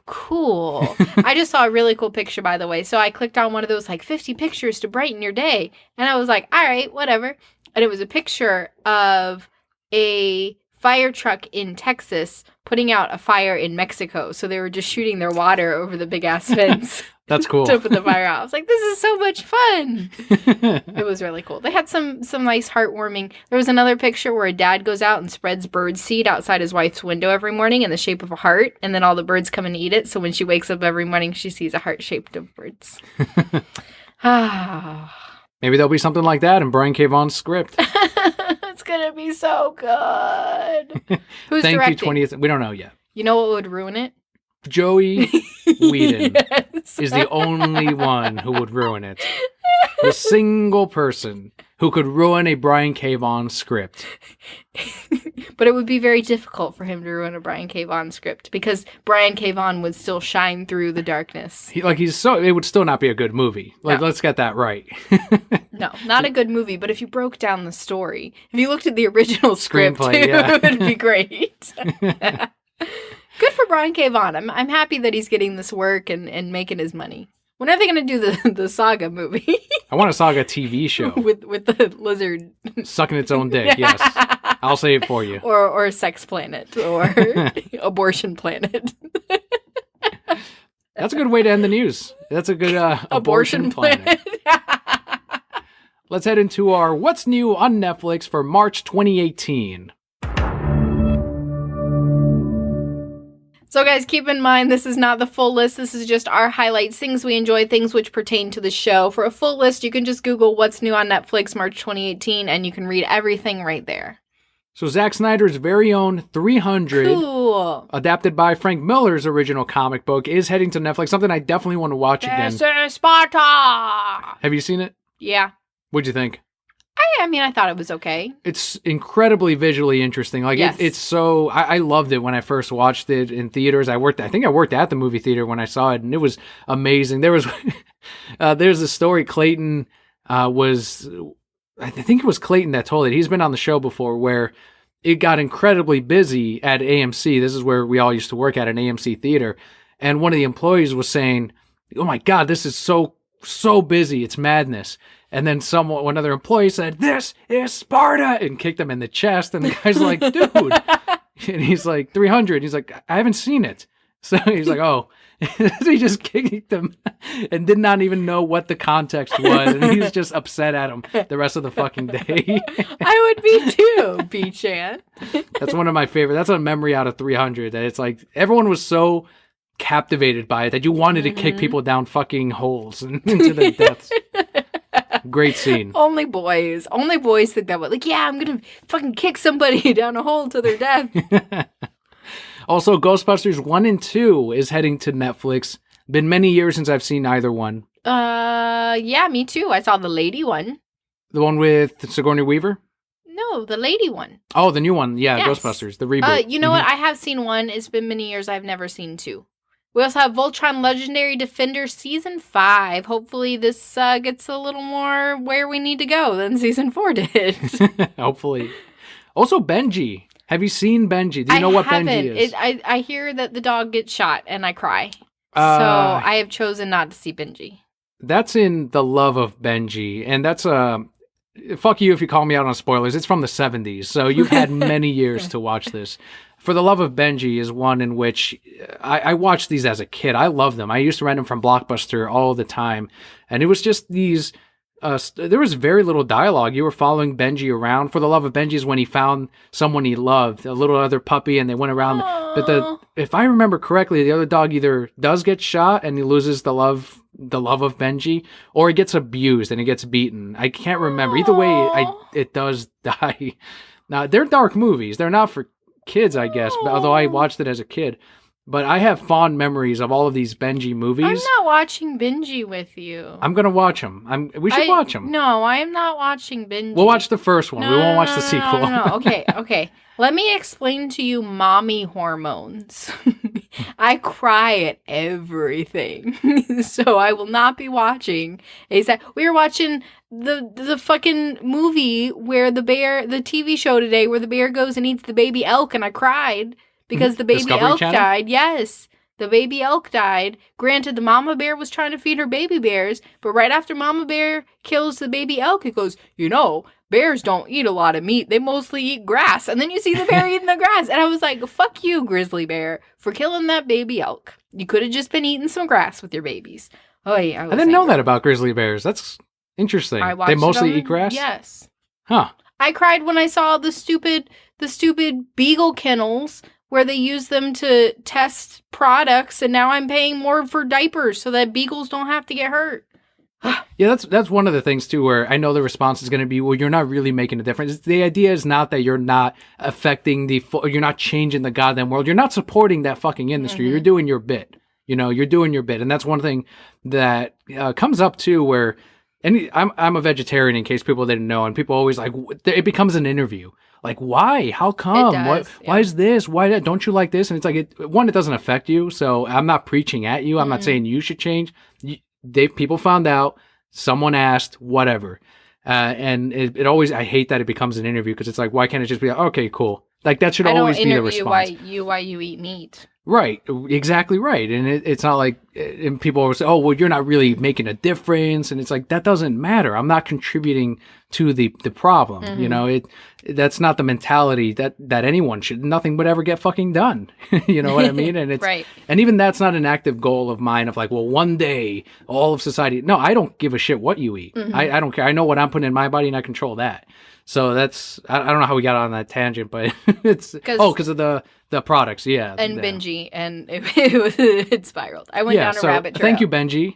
Cool. I just saw a really cool picture, by the way. So I clicked on one of those 50 pictures to brighten your day. And I was like, all right, whatever. And it was a picture of a fire truck in Texas putting out a fire in Mexico. So they were just shooting their water over the big ass fence. That's cool. To put the fire out. I was like, this is so much fun. It was really cool. They had some nice heartwarming. There was another picture where a dad goes out and spreads bird seed outside his wife's window every morning in the shape of a heart. And then all the birds come and eat it. So when she wakes up every morning, she sees a heart shaped of birds. Maybe there'll be something like that in Brian K. Vaughan's script. It's going to be so good. Who's Thank directing? you, 20th. We don't know yet. You know what would ruin it? Joey Whedon Yes. is the only one who would ruin it. The single person who could ruin a Brian K. Vaughan script. But it would be very difficult for him to ruin a Brian K. Vaughan script because Brian K. Vaughan would still shine through the darkness. It would still not be a good movie. Let's get that right. No, not a good movie, but if you broke down the story, if you looked at the original script, Screenplay, yeah. it would be great. Good for Brian K. Vaughan. I'm happy that he's getting this work and making his money. When are they going to do the Saga movie? I want a Saga TV show. with the lizard. Sucking its own dick, yes. I'll say it for you. Or Sex Planet. Or Abortion Planet. That's a good way to end the news. That's a good Abortion Planet. Let's head into our What's New on Netflix for March 2018. So guys, keep in mind, this is not the full list. This is just our highlights, things we enjoy, things which pertain to the show. For a full list, you can just Google What's New on Netflix March 2018, and you can read everything right there. So Zack Snyder's very own 300, Cool. adapted by Frank Miller's original comic book, is heading to Netflix. Something I definitely want to watch again. This is Sparta! Have you seen it? Yeah. What'd you think? I mean, I thought it was okay. It's incredibly visually interesting. Like Yes. it's so I loved it when I first watched it in theaters. I think I worked at the movie theater when I saw it, and it was amazing. There was there's a story Clayton was I think it was Clayton that told it. He's been on the show before where it got incredibly busy at AMC. This is where we all used to work at an AMC theater, and one of the employees was saying, "Oh my God, this is so busy. It's madness." And then one other employee said, "This is Sparta," and kicked him in the chest. And the guy's like, "Dude," and he's like, 300. He's like, "I haven't seen it." So he's like, "Oh." So he just kicked him and did not even know what the context was. And he was just upset at him the rest of the fucking day. I would be too, B-Chan. That's one of my favorite. That's a memory out of 300. That it's like everyone was so captivated by it that you wanted to kick people down fucking holes and into their deaths. Great scene. Only boys think that way. Like, yeah, I'm gonna fucking kick somebody down a hole to their death. Also, Ghostbusters 1 and 2 is heading to Netflix. Been many years since I've seen either one. Yeah, me too. I saw the lady one. The one with Sigourney Weaver? No, the lady one. Oh, the new one. Yeah, Yes. Ghostbusters, the reboot. You know what? I have seen one. It's been many years. I've never seen two. We also have Voltron Legendary Defender Season 5. Hopefully this gets a little more where we need to go than Season 4 did. Hopefully. Also, Benji. Have you seen Benji? Do you know what Benji is? I hear that the dog gets shot and I cry. So I have chosen not to see Benji. That's in The Love of Benji. And that's fuck you if you call me out on spoilers. It's from the 70s. So you've had many years to watch this. For the Love of Benji is one in which I watched these as a kid. I love them. I used to rent them from Blockbuster all the time. And it was just these... there was very little dialogue. You were following Benji around. For the Love of Benji is when he found someone he loved, a little other puppy, and they went around. Aww. But if I remember correctly, the other dog either does get shot and he loses the love of Benji, or he gets abused and he gets beaten. I can't remember. Either way, it does die. Now, they're dark movies. They're not for kids, I guess, although I watched it as a kid. But I have fond memories of all of these Benji movies. I'm not watching Benji with you. I'm going to watch them. We should watch them. No, I am not watching Benji. We'll watch the first one. No, We won't watch the sequel. No. Okay. Let me explain to you mommy hormones. I cry at everything. So I will not be watching. We were watching the fucking movie where the TV show today where the bear goes and eats the baby elk, and I cried. Because the baby Discovery elk Channel? died. Yes. The baby elk died. Granted, the mama bear was trying to feed her baby bears, but right after mama bear kills the baby elk, it goes, bears don't eat a lot of meat. They mostly eat grass. And then you see the bear eating the grass. And I was like, fuck you, grizzly bear, for killing that baby elk. You could have just been eating some grass with your babies. Oh, yeah. I didn't know that about grizzly bears. That's interesting. They mostly eat grass? Yes. Huh. I cried when I saw the stupid beagle kennels where they use them to test products, and now I'm paying more for diapers so that beagles don't have to get hurt. Yeah, that's one of the things, too, where I know the response is going to be, well, you're not really making a difference. The idea is not that you're not affecting you're not changing the goddamn world. You're not supporting that fucking industry. Mm-hmm. You're doing your bit. You're doing your bit. And that's one thing that comes up, too, where I'm a vegetarian, in case people didn't know, and people always it becomes an interview. Like, why? How come? Why is this? Why that? Don't you like this? And it's like, it doesn't affect you. So I'm not preaching at you. I'm not saying you should change. People found out. Someone asked. Whatever. And it always, I hate that it becomes an interview because it's like, why can't it just be like, okay, cool? Like that should always be the response. Why you eat meat. Right, exactly right. And it's not like, and people always say, oh, well, you're not really making a difference. And it's like, that doesn't matter. I'm not contributing to the problem. Mm-hmm. That's not the mentality that anyone should, nothing would ever get fucking done. You know what I mean? And it's right. And even that's not an active goal of mine of like, well, one day all of society, no, I don't give a shit what you eat. Mm-hmm. I don't care. I know what I'm putting in my body and I control that. So that's, I don't know how we got on that tangent, but it's, because of the products, yeah. And Benji, and it spiraled. I went down a rabbit trail. Thank you, Benji.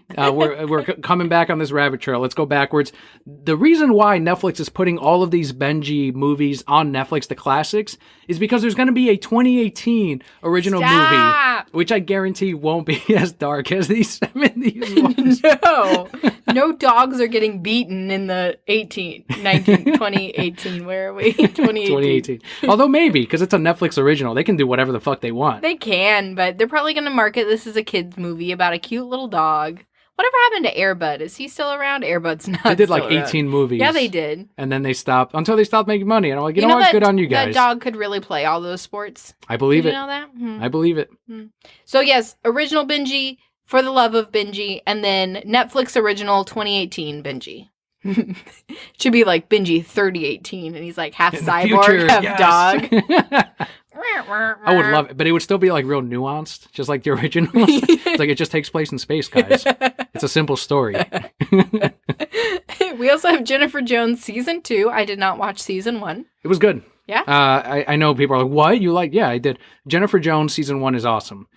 We're coming back on this rabbit trail. Let's go backwards. The reason why Netflix is putting all of these Benji movies on Netflix, the classics, is because there's going to be a 2018 original movie, which I guarantee won't be as dark as these 70s ones. No. No dogs are getting beaten in the 2018. Where are we? 2018. Although maybe, because it's a Netflix original, they can do whatever the fuck they want. They can, but they're probably going to market this as a kid's movie about a cute little dog. Whatever happened to Air Bud? Is he still around? Air Bud's not. They did like still 18 around. movies. Yeah, they did. And then they stopped until they stopped making money. And I'm like, you know what? Good on you guys. That dog could really play all those sports. I believe did it. You know that? I believe it. So yes, original Benji, For the Love of Benji, and then Netflix original 2018 Benji. Should be like Benji 3018, and he's like half cyborg, half dog. I would love it, but it would still be like real nuanced, just like the original. It's like it just takes place in space, guys. It's a simple story. We also have Jennifer Jones season 2. I did not watch season 1. It was good. Yeah. I know people are like, what? You like? Yeah, I did. Jennifer Jones season 1 is awesome.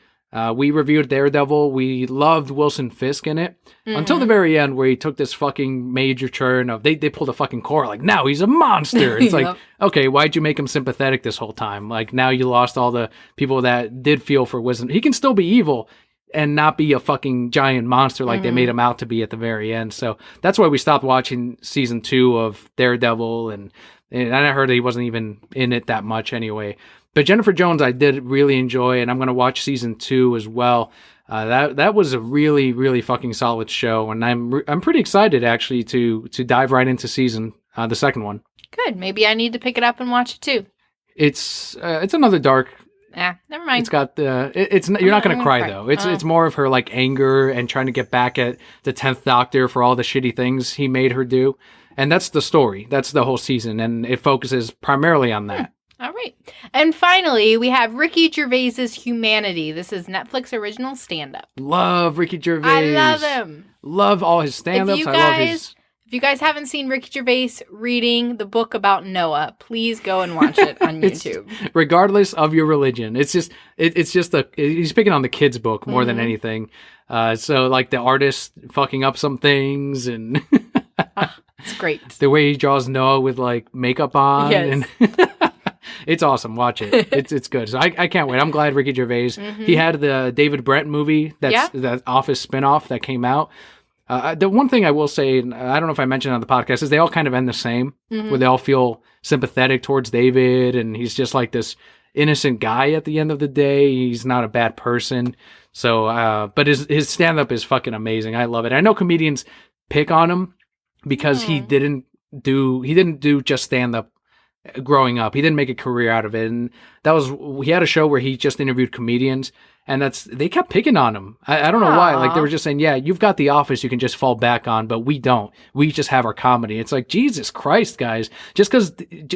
We reviewed Daredevil. We loved Wilson Fisk in it until the very end where he took this fucking major turn of they pulled a fucking core like now he's a monster. It's like, okay, why'd you make him sympathetic this whole time? Like now you lost all the people that did feel for Wisdom. He can still be evil and not be a fucking giant monster like they made him out to be at the very end. So that's why we stopped watching season 2 of Daredevil and I heard he wasn't even in it that much anyway. But Jennifer Jones, I did really enjoy, and I'm going to watch season 2 as well. That was a really, really fucking solid show, and I'm pretty excited actually to dive right into the second one. Good. Maybe I need to pick it up and watch it too. It's another dark. Never mind. It's got you're not going to cry though. It's more of her like anger and trying to get back at the 10th Doctor for all the shitty things he made her do, and that's the story. That's the whole season, and it focuses primarily on that. All right. And finally, we have Ricky Gervais's Humanity. This is Netflix original stand-up. Love Ricky Gervais. I love him. Love all his stand-ups. If you guys haven't seen Ricky Gervais reading the book about Noah, please go and watch it on YouTube. Regardless of your religion. It's just he's picking on the kids' book more than anything. So like the artist fucking up some things and it's great. The way he draws Noah with like makeup on. Yes. And it's awesome. Watch it. It's good. So I can't wait. I'm glad Ricky Gervais. He had the David Brent movie that Office spinoff that came out. The one thing I will say, and I don't know if I mentioned on the podcast, is they all kind of end the same, where they all feel sympathetic towards David, and he's just like this innocent guy at the end of the day. He's not a bad person. So, but his stand-up is fucking amazing. I love it. I know comedians pick on him because he didn't do just stand-up growing up. He didn't make a career out of it, and he had a show where he just interviewed comedians, and they kept picking on him. I don't know why. Like they were just saying, yeah, you've got The Office you can just fall back on, but we don't. We just have our comedy. It's like, Jesus Christ, guys. Just because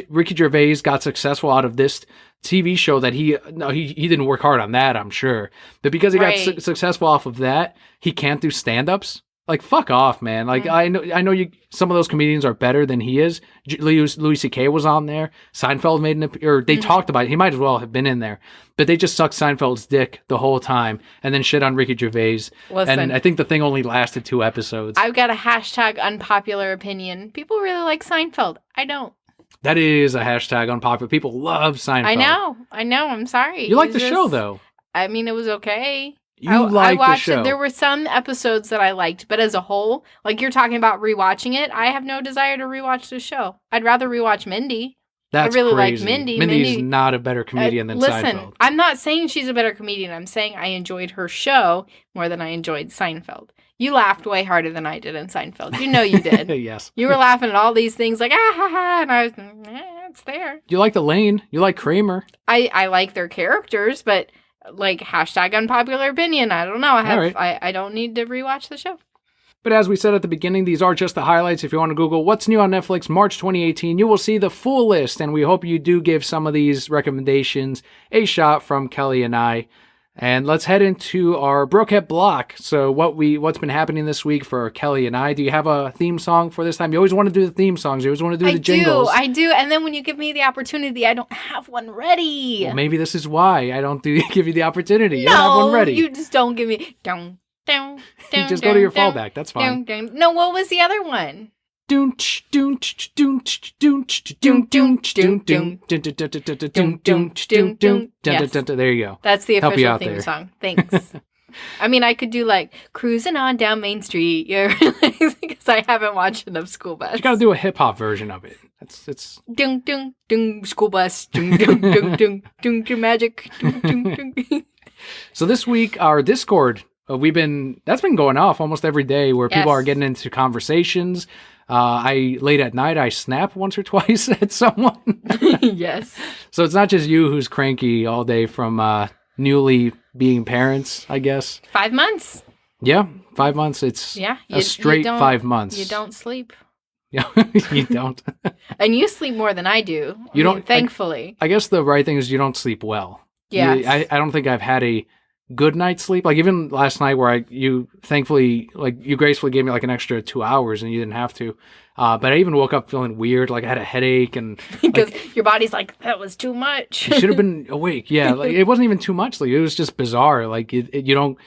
Ricky Gervais got successful out of this TV show that he didn't work hard on that, I'm sure. But because he got successful off of that, he can't do stand-ups. Like, fuck off, man. Like, I know you. Some of those comedians are better than he is. Louis C.K. was on there. Seinfeld made they talked about it. He might as well have been in there. But they just sucked Seinfeld's dick the whole time and then shit on Ricky Gervais. Listen, and I think the thing only lasted 2 episodes. I've got a hashtag unpopular opinion. People really like Seinfeld. I don't. That is a hashtag unpopular. People love Seinfeld. I know. I'm sorry. You like the show, though. I mean, it was okay. I watched the show. There were some episodes that I liked, but as a whole, like you're talking about rewatching it, I have no desire to rewatch the show. I'd rather rewatch Mindy. That's I really crazy. like Mindy. Mindy is not a better comedian than Listen, Seinfeld. I'm not saying she's a better comedian. I'm saying I enjoyed her show more than I enjoyed Seinfeld. You laughed way harder than I did in Seinfeld. You know you did. Yes. You were laughing at all these things like, ah, ha, ha, and I was, it's there. You like Elaine. You like Kramer. I like their characters, but like hashtag unpopular opinion. I don't know. I don't need to rewatch the show. But as we said at the beginning, these are just the highlights. If you want to Google what's new on Netflix March 2018, you will see the full list. And we hope you do give some of these recommendations a shot from Kelly and I. And let's head into our Brokehead block. So what's been happening this week for Kelly and I? Do you have a theme song for this time? You always want to do the theme songs. You always want to do the jingles. I do. And then when you give me the opportunity, I don't have one ready. Well, maybe this is why I don't give you the opportunity. You don't have one ready. You just don't give me. Just go to your fallback. That's fine. No, what was the other one? There you go. That's the official theme song. Thanks. I mean, I could do like cruising on down Main Street, because I haven't watched enough School Bus. You got to do a hip hop version of it. It's Dung dung dung school bus dung dung dung dung dung dung magic dung dung dung. So this week our Discord that's been going off almost every day where people are getting into conversations. Late at night I snap once or twice at someone. Yes. So it's not just you who's cranky all day from newly being parents, I guess. 5 months. Yeah, 5 months. It's a straight 5 months. You don't sleep. Yeah, you don't. And you sleep more than I do. You don't. Thankfully. I guess the right thing is you don't sleep well. Yeah. I don't think I've had a good night's sleep. Like even last night where you gracefully gave me like an extra 2 hours and you didn't have to. But I even woke up feeling weird. Like I had a headache and because your body's like, that was too much. You should have been awake. Yeah. Like it wasn't even too much. Like it was just bizarre. Like I don't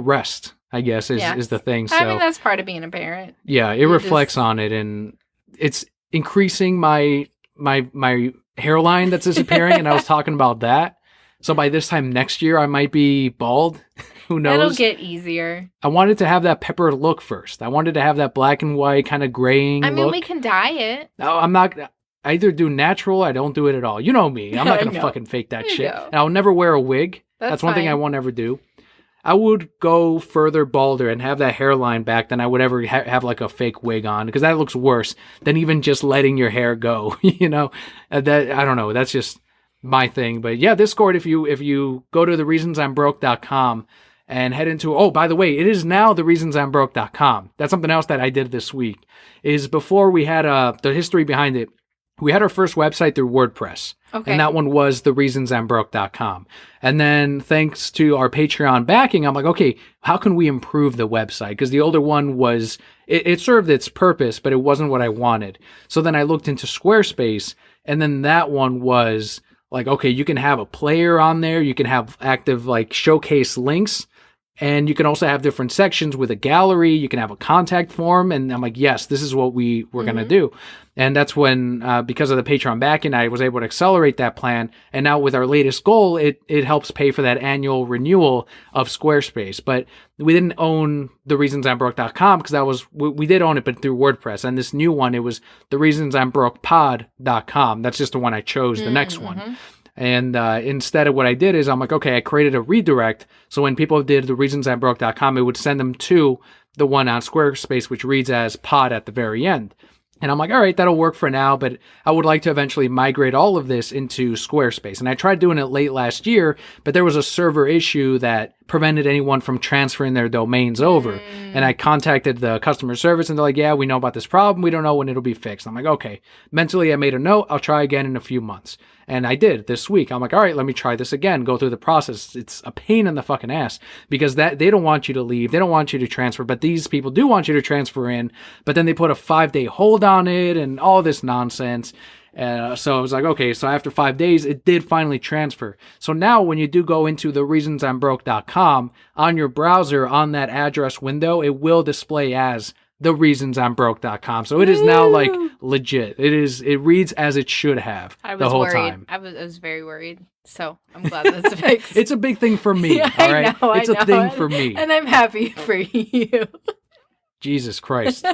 rest, I guess is the thing. So I mean, that's part of being a parent. Yeah. It reflects on it and it's increasing my hairline that's disappearing. And I was talking about that. So by this time next year, I might be bald. Who knows? It'll get easier. I wanted to have that pepper look first. I wanted to have that black and white kind of graying look. I mean, we can dye it. No, I'm not. I either do natural, I don't do it at all. You know me. I'm not going to fucking fake that shit. And I'll never wear a wig. That's one thing I won't ever do. I would go further balder and have that hairline back than I would ever have like a fake wig on, because that looks worse than even just letting your hair go. That I don't know. That's just my thing. But yeah, Discord, if you go to thereasonsimbroke.com and head into, oh, by the way, it is now thereasonsimbroke.com. That's something else that I did this week, is before we had the history behind it. We had our first website through WordPress. Okay. And that one was thereasonsimbroke.com. And then thanks to our Patreon backing, I'm like, okay, how can we improve the website? Because the older one was, it served its purpose, but it wasn't what I wanted. So then I looked into Squarespace, and then that one was like, okay, you can have a player on there. You can have active like showcase links. And you can also have different sections with a gallery. You can have a contact form. And I'm like, yes, this is what we're going to do. And that's when, because of the Patreon backing, I was able to accelerate that plan. And now with our latest goal, it helps pay for that annual renewal of Squarespace. But we didn't own thereasonsimbroke.com because we did own it, but through WordPress. And this new one, it was thereasonsimbrokepod.com. That's just the one I chose, the next one. And instead of what I did is I'm like, okay, I created a redirect. So when people did thereasonsimbroke.com, it would send them to the one on Squarespace, which reads as pod at the very end. And I'm like, all right, that'll work for now, but I would like to eventually migrate all of this into Squarespace. And I tried doing it late last year, but there was a server issue that prevented anyone from transferring their domains over. And I contacted the customer service and they're like, yeah, we know about this problem. We don't know when it'll be fixed. I'm like, okay. Mentally, I made a note. I'll try again in a few months. And I did this week. I'm like, all right, let me try this again. Go through the process. It's a pain in the fucking ass because they don't want you to leave. They don't want you to transfer, but these people do want you to transfer in. But then they put a 5-day hold on it and all this nonsense. So I was like, okay, so after 5 days, it did finally transfer. So now when you do go into thereasonsimbroke.com on your browser, on that address window, it will display as thereasonsimbroke.com. So it is now like legit. It reads as it should have the whole time. I was very worried. So I'm glad that's fixed. It's a big thing for me. Yeah, all right. I know, it's a thing for me. And I'm happy for you. Jesus Christ.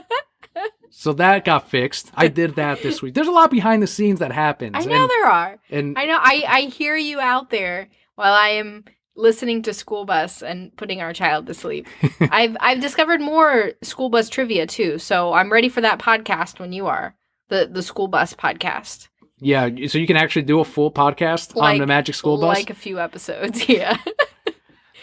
So that got fixed. I did that this week. There's a lot behind the scenes that happens. I know there are. And I know I hear you out there while I am listening to School Bus and putting our child to sleep. I've discovered more School Bus trivia too, so I'm ready for that podcast when you are. The School Bus podcast. Yeah, so you can actually do a full podcast on the Magic School Bus? Like a few episodes, yeah.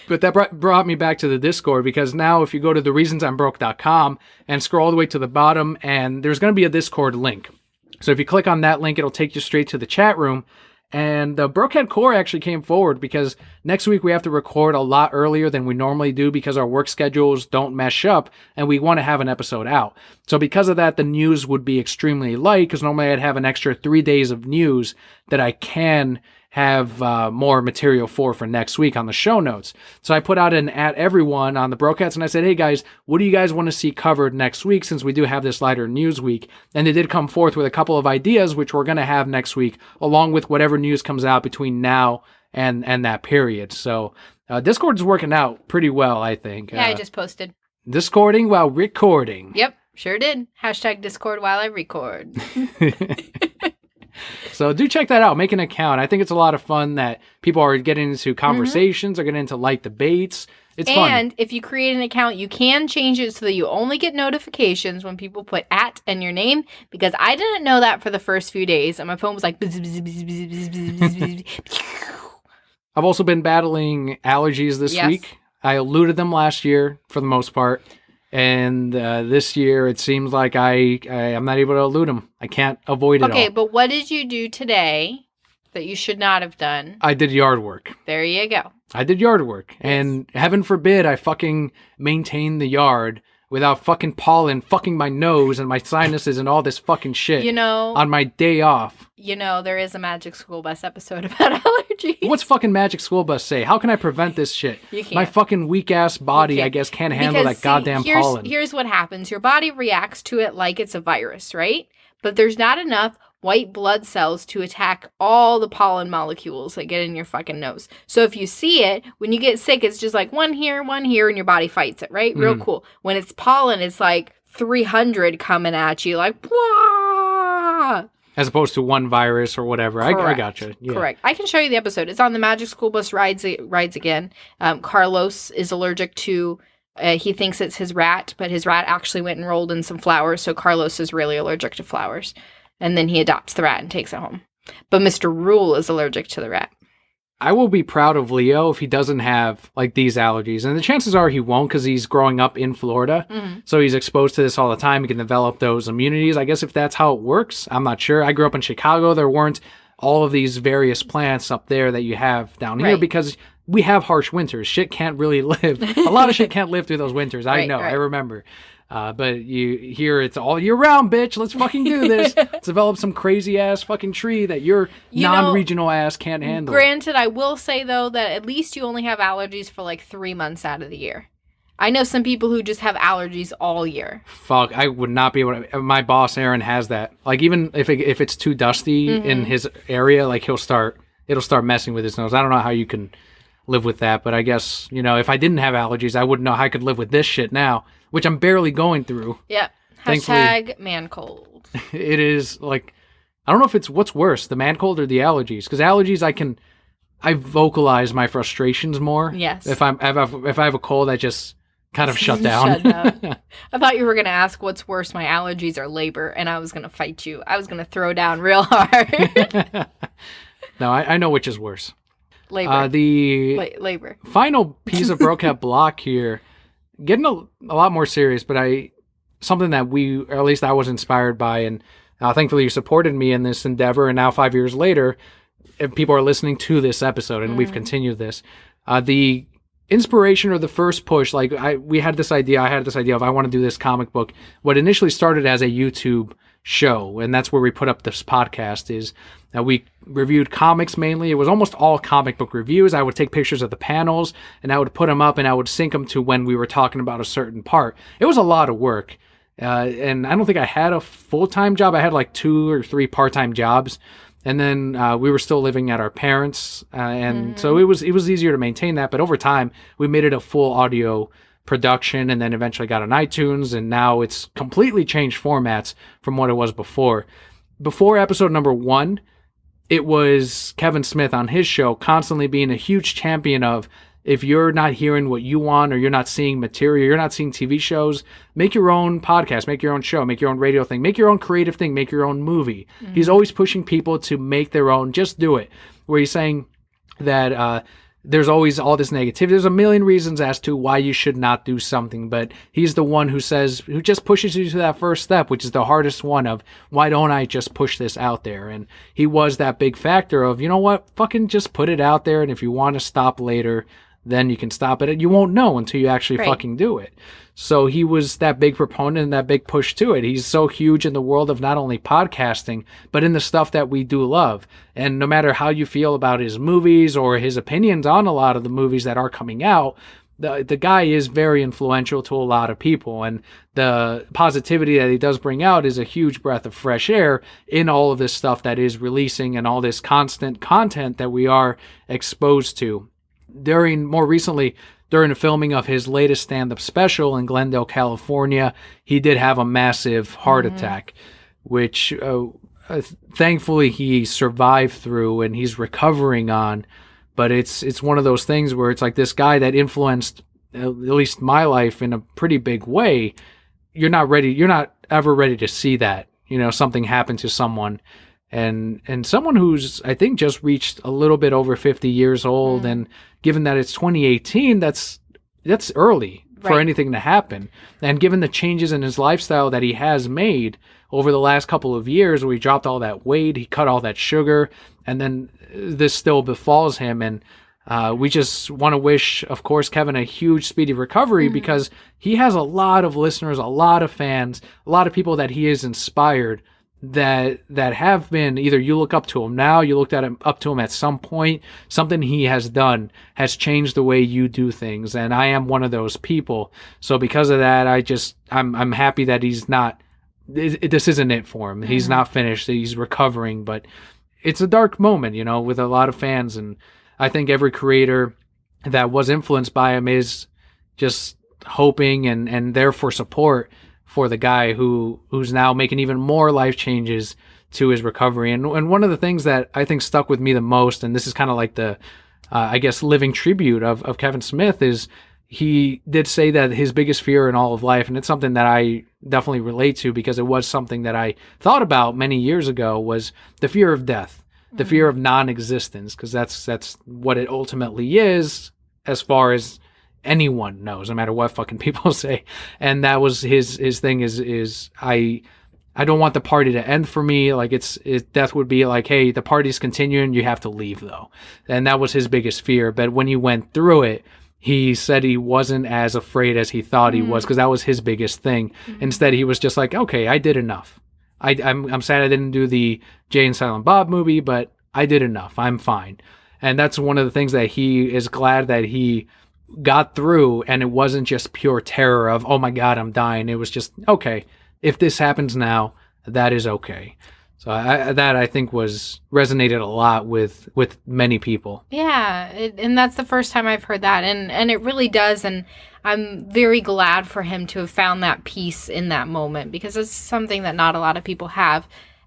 But that brought me back to the Discord, because now if you go to thereasonsimbroke.com and scroll all the way to the bottom, and there's going to be a Discord link. So if you click on that link, it'll take you straight to the chat room. And the Brokehead Core actually came forward because next week we have to record a lot earlier than we normally do because our work schedules don't mesh up and we want to have an episode out. So because of that, the news would be extremely light because normally I'd have an extra 3 days of news that I can have more material for next week on the show notes. So I put out an at everyone on the Brokeheads and I said, hey guys, what do you guys want to see covered next week since we do have this lighter news week? And they did come forth with a couple of ideas which we're going to have next week along with whatever news comes out between now and that period. So Discord is working out pretty well, I think. Yeah, I just posted. Discording while recording. Yep, sure did. Hashtag Discord while I record. So do check that out. Make an account. I think it's a lot of fun that people are getting into conversations, are getting into light debates. It's fun. And if you create an account, you can change it so that you only get notifications when people put @ and your name, because I didn't know that for the first few days, and my phone was like... I've also been battling allergies this week. I eluded them last year for the most part. And this year, it seems like I'm not able to elude them. I can't avoid it all. Okay, but what did you do today that you should not have done? I did yard work. There you go. I did yard work. Yes. And heaven forbid I fucking maintain the yard without fucking pollen fucking my nose and my sinuses and all this fucking shit. You know, on my day off. You know, there is a Magic School Bus episode about allergies. What's fucking Magic School Bus say? How can I prevent this shit? You can't. My fucking weak-ass body, I guess, can't handle that goddamn pollen. Here's what happens. Your body reacts to it like it's a virus, right? But there's not enough white blood cells to attack all the pollen molecules that get in your fucking nose. So if you see it, when you get sick, it's just like one here, and your body fights it, right? Real cool. When it's pollen, it's like 300 coming at you, like, wah! As opposed to one virus or whatever. I gotcha. Yeah. Correct. I can show you the episode. It's on the Magic School Bus rides again. Carlos is allergic to, he thinks it's his rat, but his rat actually went and rolled in some flowers, so Carlos is really allergic to flowers. And then he adopts the rat and takes it home. But Mr. Rule is allergic to the rat. I will be proud of Leo if he doesn't have, like, these allergies. And the chances are he won't because he's growing up in Florida. Mm-hmm. So he's exposed to this all the time. He can develop those immunities. I guess if that's how it works, I'm not sure. I grew up in Chicago. There weren't all of these various plants up there that you have down here because we have harsh winters. Shit can't really live. A lot of shit can't live through those winters. I know. I remember. But you hear it's all year round, bitch. Let's fucking do this. Let's develop some crazy ass fucking tree that your non-regional ass can't handle. Granted, I will say though that at least you only have allergies for like 3 months out of the year. I know some people who just have allergies all year. Fuck, I would not be able to. My boss Aaron has that. Like even if it's too dusty in his area, like it'll start messing with his nose. I don't know how you can live with that, but I guess, if I didn't have allergies, I wouldn't know how I could live with this shit now, which I'm barely going through. Yeah. Hashtag man cold. It is like, I don't know if it's what's worse, the man cold or the allergies. Because allergies, I vocalize my frustrations more. Yes. If I have a cold, I just kind of shut down. I thought you were going to ask what's worse, my allergies or labor, and I was going to fight you. I was going to throw down real hard. No, I know which is worse. Labor. Labor. Final piece of Brocat block here, getting a lot more serious, but something that or at least I was inspired by, and thankfully you supported me in this endeavor, and now 5 years later, people are listening to this episode, and we've continued this. The inspiration or the first push, like I had this idea of I want to do this comic book. What initially started as a YouTube show, and that's where we put up this podcast, is that we reviewed comics mainly. It was almost all comic book reviews. I would take pictures of the panels and I would put them up and I would sync them to when we were talking about a certain part. It was a lot of work. And I don't think I had a full-time job. I had like 2 or 3 part-time jobs. And then we were still living at our parents. So it was easier to maintain that. But over time, we made it a full audio production and then eventually got on iTunes. And now it's completely changed formats from what it was before. Before episode number 1, it was Kevin Smith on his show constantly being a huge champion of, if you're not hearing what you want or you're not seeing material, you're not seeing TV shows, make your own podcast, make your own show, make your own radio thing, make your own creative thing, make your own movie. Mm-hmm. He's always pushing people to make their own, just do it. Where he's saying that there's always all this negativity. There's a million reasons as to why you should not do something, but he's the one who just pushes you to that first step, which is the hardest one of, why don't I just push this out there? And he was that big factor of, you know what, fucking just put it out there, and if you want to stop later, then you can stop it. You won't know until you actually fucking do it. So he was that big proponent and that big push to it. He's so huge in the world of not only podcasting, but in the stuff that we do love. And no matter how you feel about his movies or his opinions on a lot of the movies that are coming out, the guy is very influential to a lot of people. And the positivity that he does bring out is a huge breath of fresh air in all of this stuff that is releasing and all this constant content that we are exposed to. more recently, during the filming of his latest stand-up special in Glendale, California, he did have a massive heart attack, which thankfully he survived through and he's recovering on. But it's one of those things where it's like this guy that influenced at least my life in a pretty big way. You're not ever ready to see that, something happen to someone. And someone who's, I think, just reached a little bit over 50 years old, and given that it's 2018, that's early for anything to happen. And given the changes in his lifestyle that he has made over the last couple of years, where he dropped all that weight, he cut all that sugar, and then this still befalls him. And we just want to wish, of course, Kevin a huge speedy recovery, because he has a lot of listeners, a lot of fans, a lot of people that he has inspired that have been, either you look up to him now, you looked up to him at some point, something he has done has changed the way you do things, and I am one of those people. So because of that, I'm happy that he's not, this isn't it for him. He's not finished, he's recovering, but it's a dark moment, with a lot of fans, and I think every creator that was influenced by him is just hoping and there for support for the guy who's now making even more life changes to his recovery. And one of the things that I think stuck with me the most, and this is kind of like the, I guess, living tribute of Kevin Smith, is he did say that his biggest fear in all of life, and it's something that I definitely relate to because it was something that I thought about many years ago, was the fear of death, the fear of non-existence, because that's what it ultimately is, as far as anyone knows, no matter what fucking people say. And that was his thing is I don't want the party to end for me. Like death would be like, hey, the party's continuing, you have to leave though. And that was his biggest fear. But when he went through it, he said he wasn't as afraid as he thought he was, because that was his biggest thing. Instead, he was just like, okay, I did enough. I'm sad I didn't do the Jay and Silent Bob movie, but I did enough. I'm fine. And that's one of the things that he is glad that he got through, and it wasn't just pure terror of, oh my God, I'm dying. It was just, okay, if this happens now, that is okay. So I think resonated a lot with many people. Yeah, and that's the first time I've heard that, and it really does, and I'm very glad for him to have found that peace in that moment, because it's something that not a lot of people have.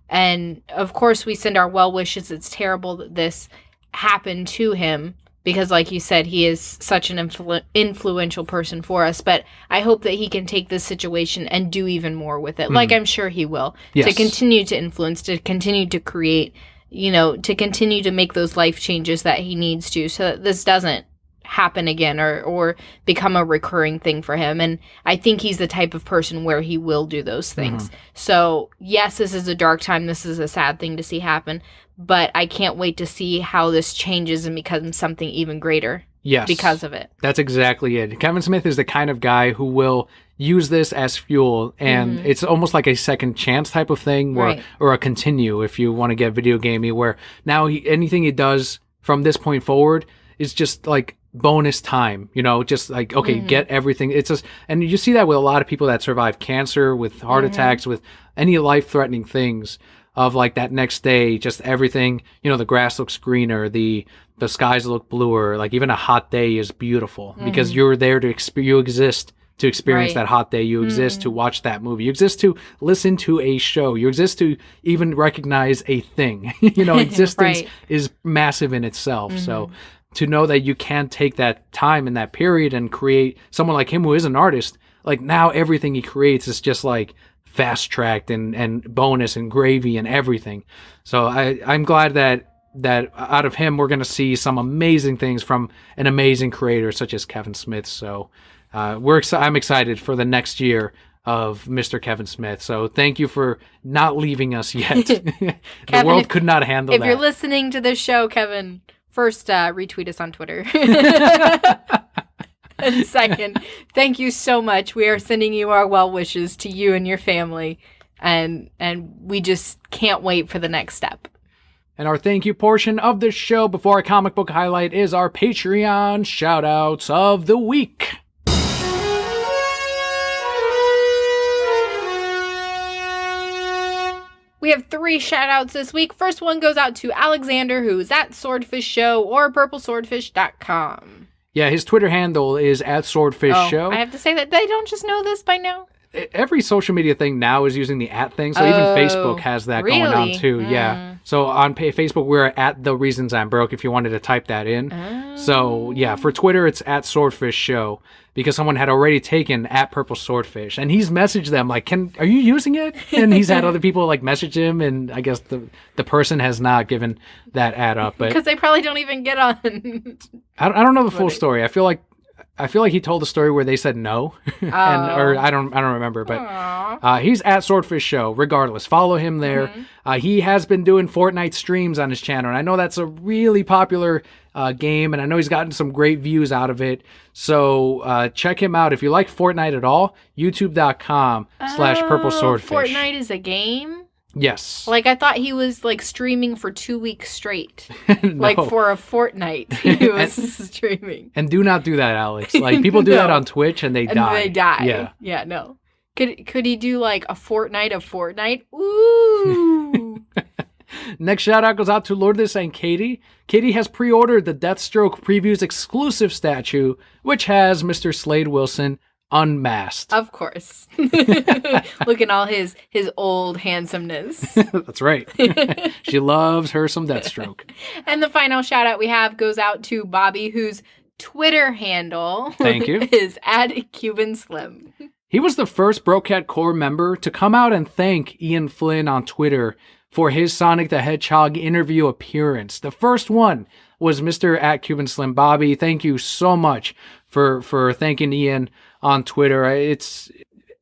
And of course, we send our well wishes. It's terrible that this happened to him, because like you said, he is such an influential person for us. But I hope that he can take this situation and do even more with it. Like I'm sure he will. Yes. To continue to influence, to continue to create, to continue to make those life changes that he needs to, so that this doesn't happen again or become a recurring thing for him. And I think he's the type of person where he will do those things. So yes, this is a dark time. This is a sad thing to see happen. But I can't wait to see how this changes and becomes something even greater. Yes. Because of it. That's exactly it. Kevin Smith is the kind of guy who will use this as fuel, and it's almost like a second chance type of thing, or a continue, if you want to get video gamey, where now anything he does from this point forward is just like bonus time, just like, okay, get everything. It's just, and you see that with a lot of people that survive cancer, with heart attacks, with any life-threatening things, of like that next day, just everything, the grass looks greener, the skies look bluer, like even a hot day is beautiful because you're there you exist to experience that hot day, you exist to watch that movie, you exist to listen to a show, you exist to even recognize a thing. Existence is massive in itself. So to know that you can take that time in that period and create, someone like him who is an artist, like now everything he creates is just like fast-tracked and bonus and gravy and everything. So I'm glad that out of him we're going to see some amazing things from an amazing creator such as Kevin Smith. So I'm excited for the next year of Mr. Kevin Smith. So thank you for not leaving us yet. Kevin, the world could not handle that. If you're listening to this show, Kevin, first retweet us on Twitter. And second, thank you so much. We are sending you our well wishes to you and your family, and we just can't wait for the next step. And our thank you portion of the show before our comic book highlight is our Patreon shoutouts of the week. We have 3 shout-outs this week. First one goes out to Alexander, who's at Swordfish Show or purpleswordfish.com. Yeah, his Twitter handle is at Swordfish Show. I have to say that they don't just know this by now. Every social media thing now is using the at thing, so even Facebook has that going on too. Yeah. So on Facebook, we're at The Reasons I'm Broke if you wanted to type that in. So yeah, for Twitter, it's at Swordfish Show because someone had already taken at Purple Swordfish, and he's messaged them like, are you using it? And he's had other people like message him, and I guess the person has not given that ad up, but because they probably don't even get on. I don't know the full story. I feel like he told the story where they said no, or I don't remember, but he's at Swordfish Show. Regardless, follow him there. He has been doing Fortnite streams on his channel, and I know that's a really popular game, and I know he's gotten some great views out of it. So check him out if you like Fortnite at all. YouTube.com/purpleswordfish. Fortnite is a game. Yes. Like, I thought he was, like, streaming for 2 weeks straight. No. Like, for a fortnight, he was streaming. And do not do that, Alex. Like, people do that on Twitch, and they die. They die. Yeah. Yeah, no. Could he do, like, a fortnight of Fortnite? Ooh! Next shout-out goes out to Lourdes and Katie. Katie has pre-ordered the Deathstroke Previews exclusive statue, which has Mr. Slade Wilson unmasked. Of course. Look at all his old handsomeness. That's right. She loves her some Deathstroke. And the final shout out we have goes out to Bobby, whose Twitter handle Thank you. is @CubanSlim. He was the first Brocat Core member to come out and thank Ian Flynn on Twitter for his Sonic the Hedgehog interview appearance. The first one was Mr. @CubanSlim. Bobby, thank you so much for thanking Ian on Twitter. It's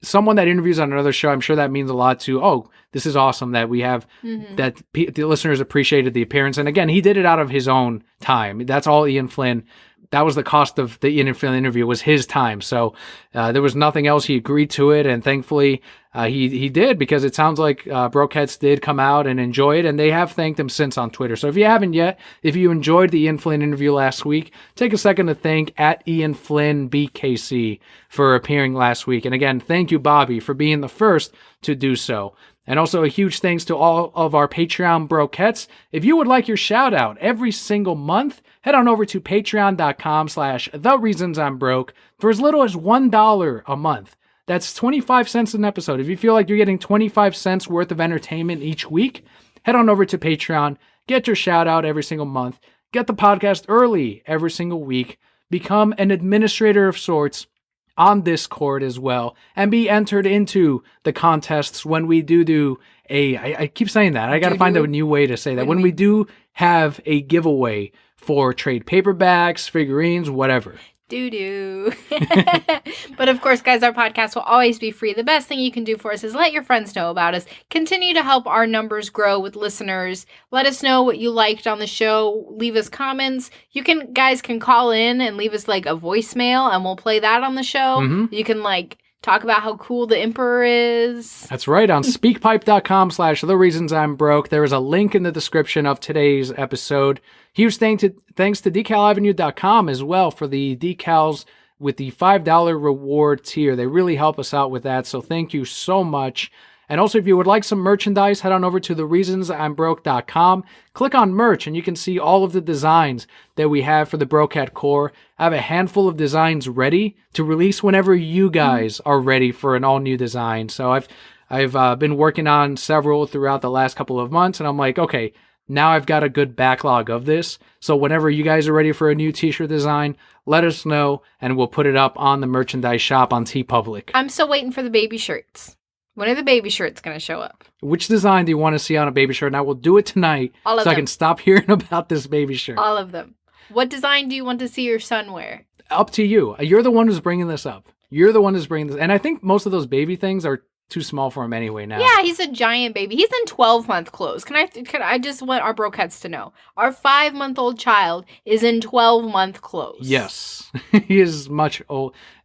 someone that interviews on another show. I'm sure that means a lot to, this is awesome that we have, that the listeners appreciated the appearance. And again, he did it out of his own time. That's all Ian Flynn. That was the cost of the Ian Flynn interview, was his time. So there was nothing else. He agreed to it, and thankfully he did, because it sounds like Brokeheads did come out and enjoy it, and they have thanked him since on Twitter. So if you haven't yet, if you enjoyed the Ian Flynn interview last week, take a second to thank @IanFlynnBKC for appearing last week. And again, thank you, Bobby, for being the first to do so. And also a huge thanks to all of our Patreon Brokettes. If you would like your shout out every single month, head on over to patreon.com/thereasonsimbroke for as little as $1 a month. That's 25 cents an episode. If you feel like you're getting 25 cents worth of entertainment each week, head on over to Patreon, get your shout out every single month, get the podcast early every single week, become an administrator of sorts on Discord as well, and be entered into the contests when we do I keep saying that. I got to find a new way to say that. When we do have a giveaway for trade paperbacks, figurines, whatever. But of course, guys, our podcast will always be free. The best thing you can do for us is let your friends know about us. Continue to help our numbers grow with listeners. Let us know what you liked on the show. Leave us comments. Guys can call in and leave us like a voicemail, and we'll play that on the show. You can talk about how cool the Emperor is. That's right. On speakpipe.com/thereasonsimbroke, there is a link in the description of today's episode. Huge thanks to decalavenue.com as well for the decals with the $5 reward tier. They really help us out with that, so thank you so much. And also, if you would like some merchandise, head on over to thereasonsimbroke.com. Click on merch, and you can see all of the designs that we have for the Brocat Core. I have a handful of designs ready to release whenever you guys are ready for an all-new design. So I've been working on several throughout the last couple of months, and I'm like, okay, now I've got a good backlog of this. So whenever you guys are ready for a new t-shirt design, let us know, and we'll put it up on the merchandise shop on TeePublic. I'm still waiting for the baby shirts. When are the baby shirts going to show up? Which design do you want to see on a baby shirt? And I will do it tonight so I can stop hearing about this baby shirt. All of them. What design do you want to see your son wear? Up to you. You're the one who's bringing this up. You're the one who's bringing this. And I think most of those baby things are too small for him anyway now. Yeah, he's a giant baby. He's in 12-month clothes. I just want our Brokettes to know. Our 5-month-old child is in 12-month clothes. Yes. He is much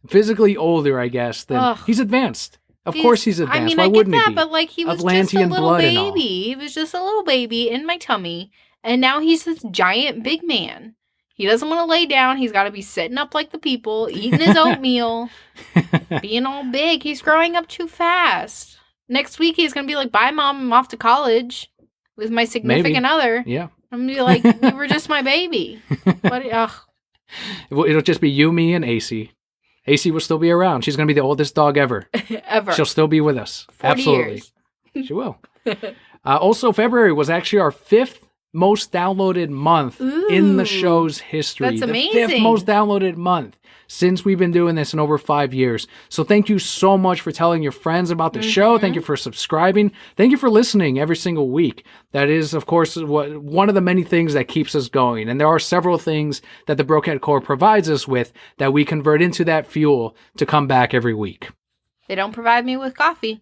physically older, I guess, than he's advanced. Of course he's advanced. I mean, Why I get wouldn't that, he be? but he was just a little blood baby. He was just a little baby in my tummy, and now he's this giant big man. He doesn't want to lay down. He's got to be sitting up like the people, eating his oatmeal, being all big. He's growing up too fast. Next week he's gonna be like, "Bye, Mom. I'm off to college with my significant other." Yeah. I'm gonna be like, "You were just my baby." What? Ugh. It'll just be you, me, and AC. AC will still be around. She's going to be the oldest dog ever. Ever. She'll still be with us. 40 Absolutely. years. She will. Also, February was actually our 5th most downloaded month in the show's history. That's amazing. The 5th most downloaded month since we've been doing this in over 5 years. So thank you so much for telling your friends about the show. Thank you for subscribing. Thank you for listening every single week. That is, of course, one of the many things that keeps us going. And there are several things that the Brokehead Core provides us with that we convert into that fuel to come back every week. They don't provide me with coffee.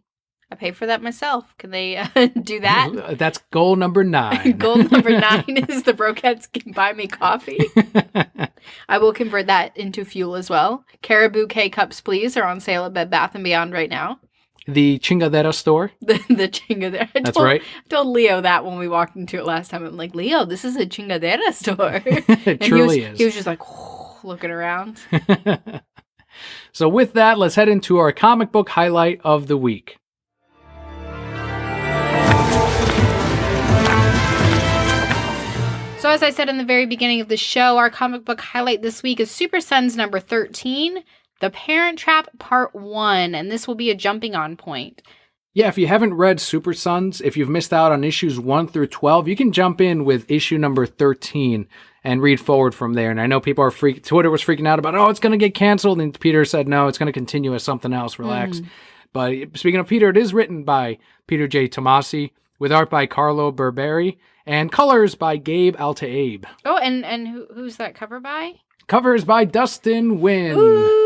I pay for that myself. Can they do that? That's goal number 9. Goal number 9 is the Brokeheads can buy me coffee. I will convert that into fuel as well. Caribou K-Cups, please, are on sale at Bed Bath & Beyond right now. The Chingadera store. The Chingadera. That's right. I told Leo that when we walked into it last time. I'm like, Leo, this is a Chingadera store. It truly is. He was just like, looking around. So with that, let's head into our comic book highlight of the week. So as I said in the very beginning of the show, our comic book highlight this week is Super Sons number 13, The Parent Trap Part 1, and this will be a jumping on point. Yeah, if you haven't read Super Sons, if you've missed out on issues 1 through 12, you can jump in with issue number 13 and read forward from there. And I know people are Twitter was freaking out about, it's going to get canceled, and Peter said, no, it's going to continue as something else, relax. But speaking of Peter, it is written by Peter J. Tomasi, with art by Carlo Berberi, and colors by Gabe Altaabe. Oh, and who's that cover by? Covers by Dustin Wynn. Ooh.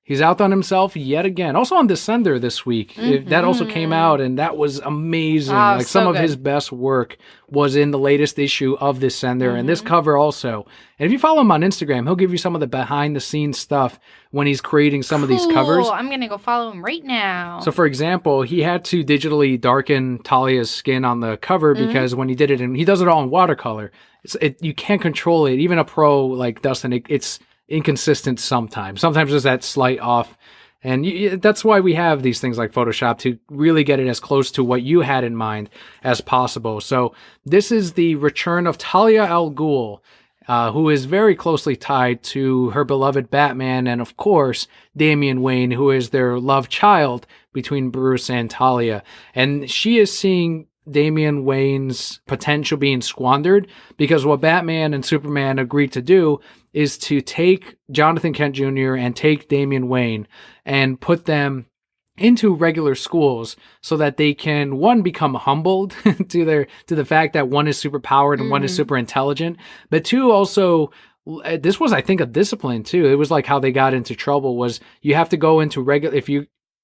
He's outdone himself yet again. Also on Descender this week. That also came out, and that was amazing. Like some of his best work was in the latest issue of Descender, and this cover also. And if you follow him on Instagram, he'll give you some of the behind-the-scenes stuff when he's creating some of these covers. I'm going to go follow him right now. So, for example, he had to digitally darken Talia's skin on the cover because when he did it, and he does it all in watercolor, you can't control it. Even a pro like Dustin, it's inconsistent sometimes. Sometimes there's that slight off. And that's why we have these things like Photoshop, to really get it as close to what you had in mind as possible. So this is the return of Talia al Ghul, who is very closely tied to her beloved Batman and, of course, Damian Wayne, who is their love child between Bruce and Talia. And she is seeing Damian Wayne's potential being squandered because what Batman and Superman agreed to do is to take Jonathan Kent Jr. and take Damian Wayne and put them into regular schools so that they can, one, become humbled to the fact that one is super powered and one is super intelligent, but two, also, this was, I think, a discipline too. It was like how they got into trouble was you have to go into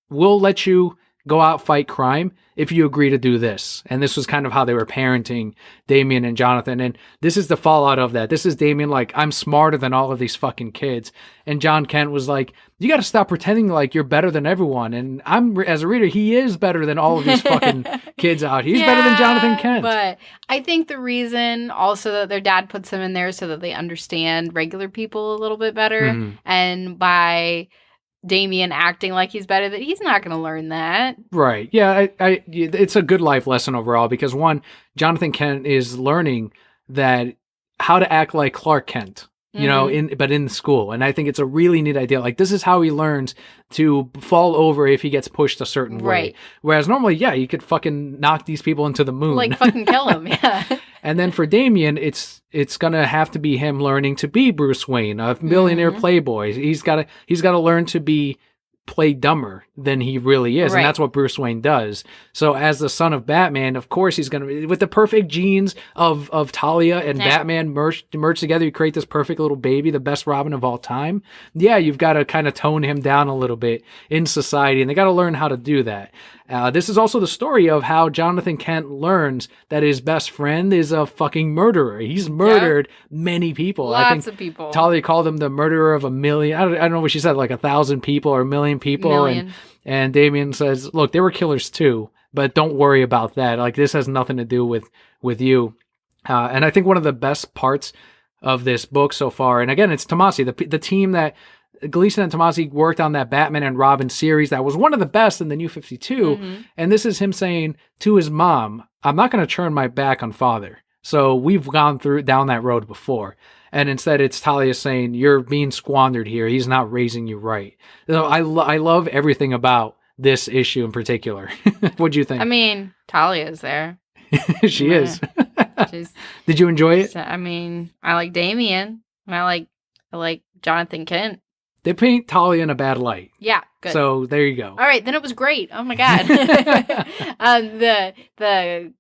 we'll let you go out, fight crime if you agree to do this. And this was kind of how they were parenting Damian and Jonathan. And this is the fallout of that. This is Damian like, I'm smarter than all of these fucking kids. And John Kent was like, you got to stop pretending like you're better than everyone. And as a reader, he is better than all of these fucking kids out. He's better than Jonathan Kent. But I think the reason also that their dad puts them in there so that they understand regular people a little bit better. And by Damian acting like he's better, that he's not going to learn that. Right. Yeah, it's a good life lesson overall because, one, Jonathan Kent is learning that how to act like Clark Kent, but in school. And I think it's a really neat idea. Like, this is how he learns to fall over if he gets pushed a certain way. Whereas normally, you could fucking knock these people into the moon. Like, fucking kill him, yeah. And then for Damian, it's going to have to be him learning to be Bruce Wayne, a millionaire playboy. He's got to learn to play dumber than he really is. And that's what Bruce Wayne does. So as the son of Batman, of course, he's going to, with the perfect genes of Talia and Batman merged together, you create this perfect little baby, the best Robin of all time. Yeah, you've got to kind of tone him down a little bit in society, and they got to learn how to do that. This is also the story of how Jonathan Kent learns that his best friend is a fucking murderer. He's murdered many people. Lots of people. Talia called him the murderer of 1 million. I don't know what she said, like 1,000 people or 1 million people. And Damian says, look, they were killers too, but don't worry about that. Like, this has nothing to do with you. And I think one of the best parts of this book so far, and again, it's Tomasi, the team that Gleason and Tomasi worked on that Batman and Robin series that was one of the best in the New 52. And this is him saying to his mom, I'm not going to turn my back on father. So we've gone down that road before. And instead it's Talia saying, you're being squandered here. He's not raising you right. So I love everything about this issue in particular. What'd you think? I mean, Talia's there. She is. Did you enjoy it? I mean, I like Damien. And I like Jonathan Kent. They paint Talia in a bad light. Yeah, good. So there you go. All right, then it was great. Oh my god. The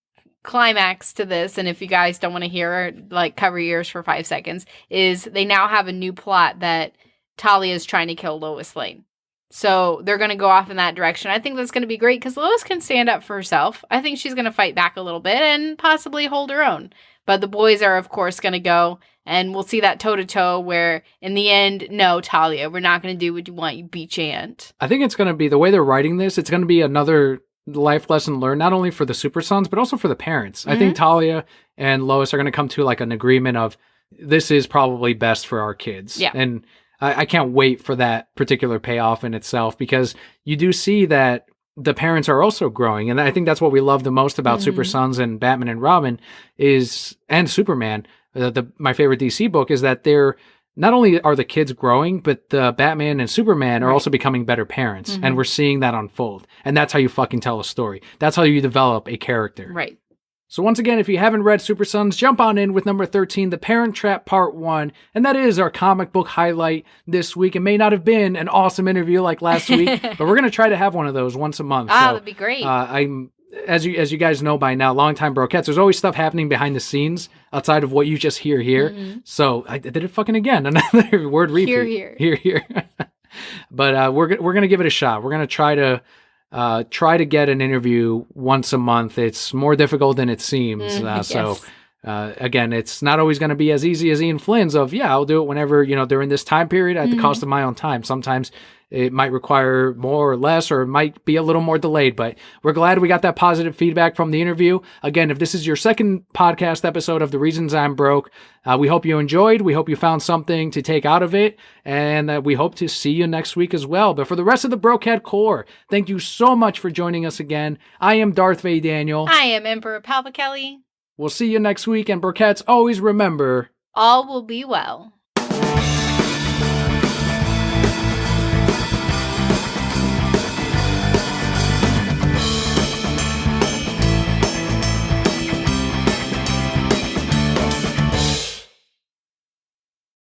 climax to this, and if you guys don't want to hear, like, cover your ears for 5 seconds, is they now have a new plot that Talia is trying to kill Lois Lane. So they're going to go off in that direction. I think that's going to be great because Lois can stand up for herself. I think she's going to fight back a little bit and possibly hold her own. But the boys are, of course, going to go, and we'll see that toe-to-toe where, in the end, no, Talia, we're not going to do what you want, you beach ant. I think it's going to be, the way they're writing this, it's going to be another life lesson learned, not only for the Super Sons, but also for the parents. I think Talia and Lois are going to come to like an agreement of, this is probably best for our kids. Yeah. And I can't wait for that particular payoff in itself, because you do see that the parents are also growing. And I think that's what we love the most about Super Sons and Batman and Robin and Superman. My favorite DC book is that they're, not only are the kids growing, but the Batman and Superman are also becoming better parents. And we're seeing that unfold. And that's how you fucking tell a story. That's how you develop a character. Right. So once again, if you haven't read Super Sons, jump on in with number 13, The Parent Trap Part 1. And that is our comic book highlight this week. It may not have been an awesome interview like last week, but we're going to try to have one of those once a month. That'd be great. I'm, as you guys know by now, longtime Brokettes, there's always stuff happening behind the scenes outside of what you just hear here. So I did it fucking again. Another word repeat. Here. But we're going to give it a shot. We're going to try to get an interview once a month. It's more difficult than it seems. Yes. So again, it's not always going to be as easy as Ian Flynn's of, I'll do it whenever, during this time period at the cost of my own time. Sometimes it might require more or less, or it might be a little more delayed, but we're glad we got that positive feedback from the interview. Again, if this is your second podcast episode of The Reasons I'm Broke, we hope you enjoyed. We hope you found something to take out of it, and we hope to see you next week as well. But for the rest of the Brokehead Core, thank you so much for joining us again. I am Darth Vader Daniel. I am Emperor Palpa Kelli. We'll see you next week, and Brokettes, always remember, all will be well.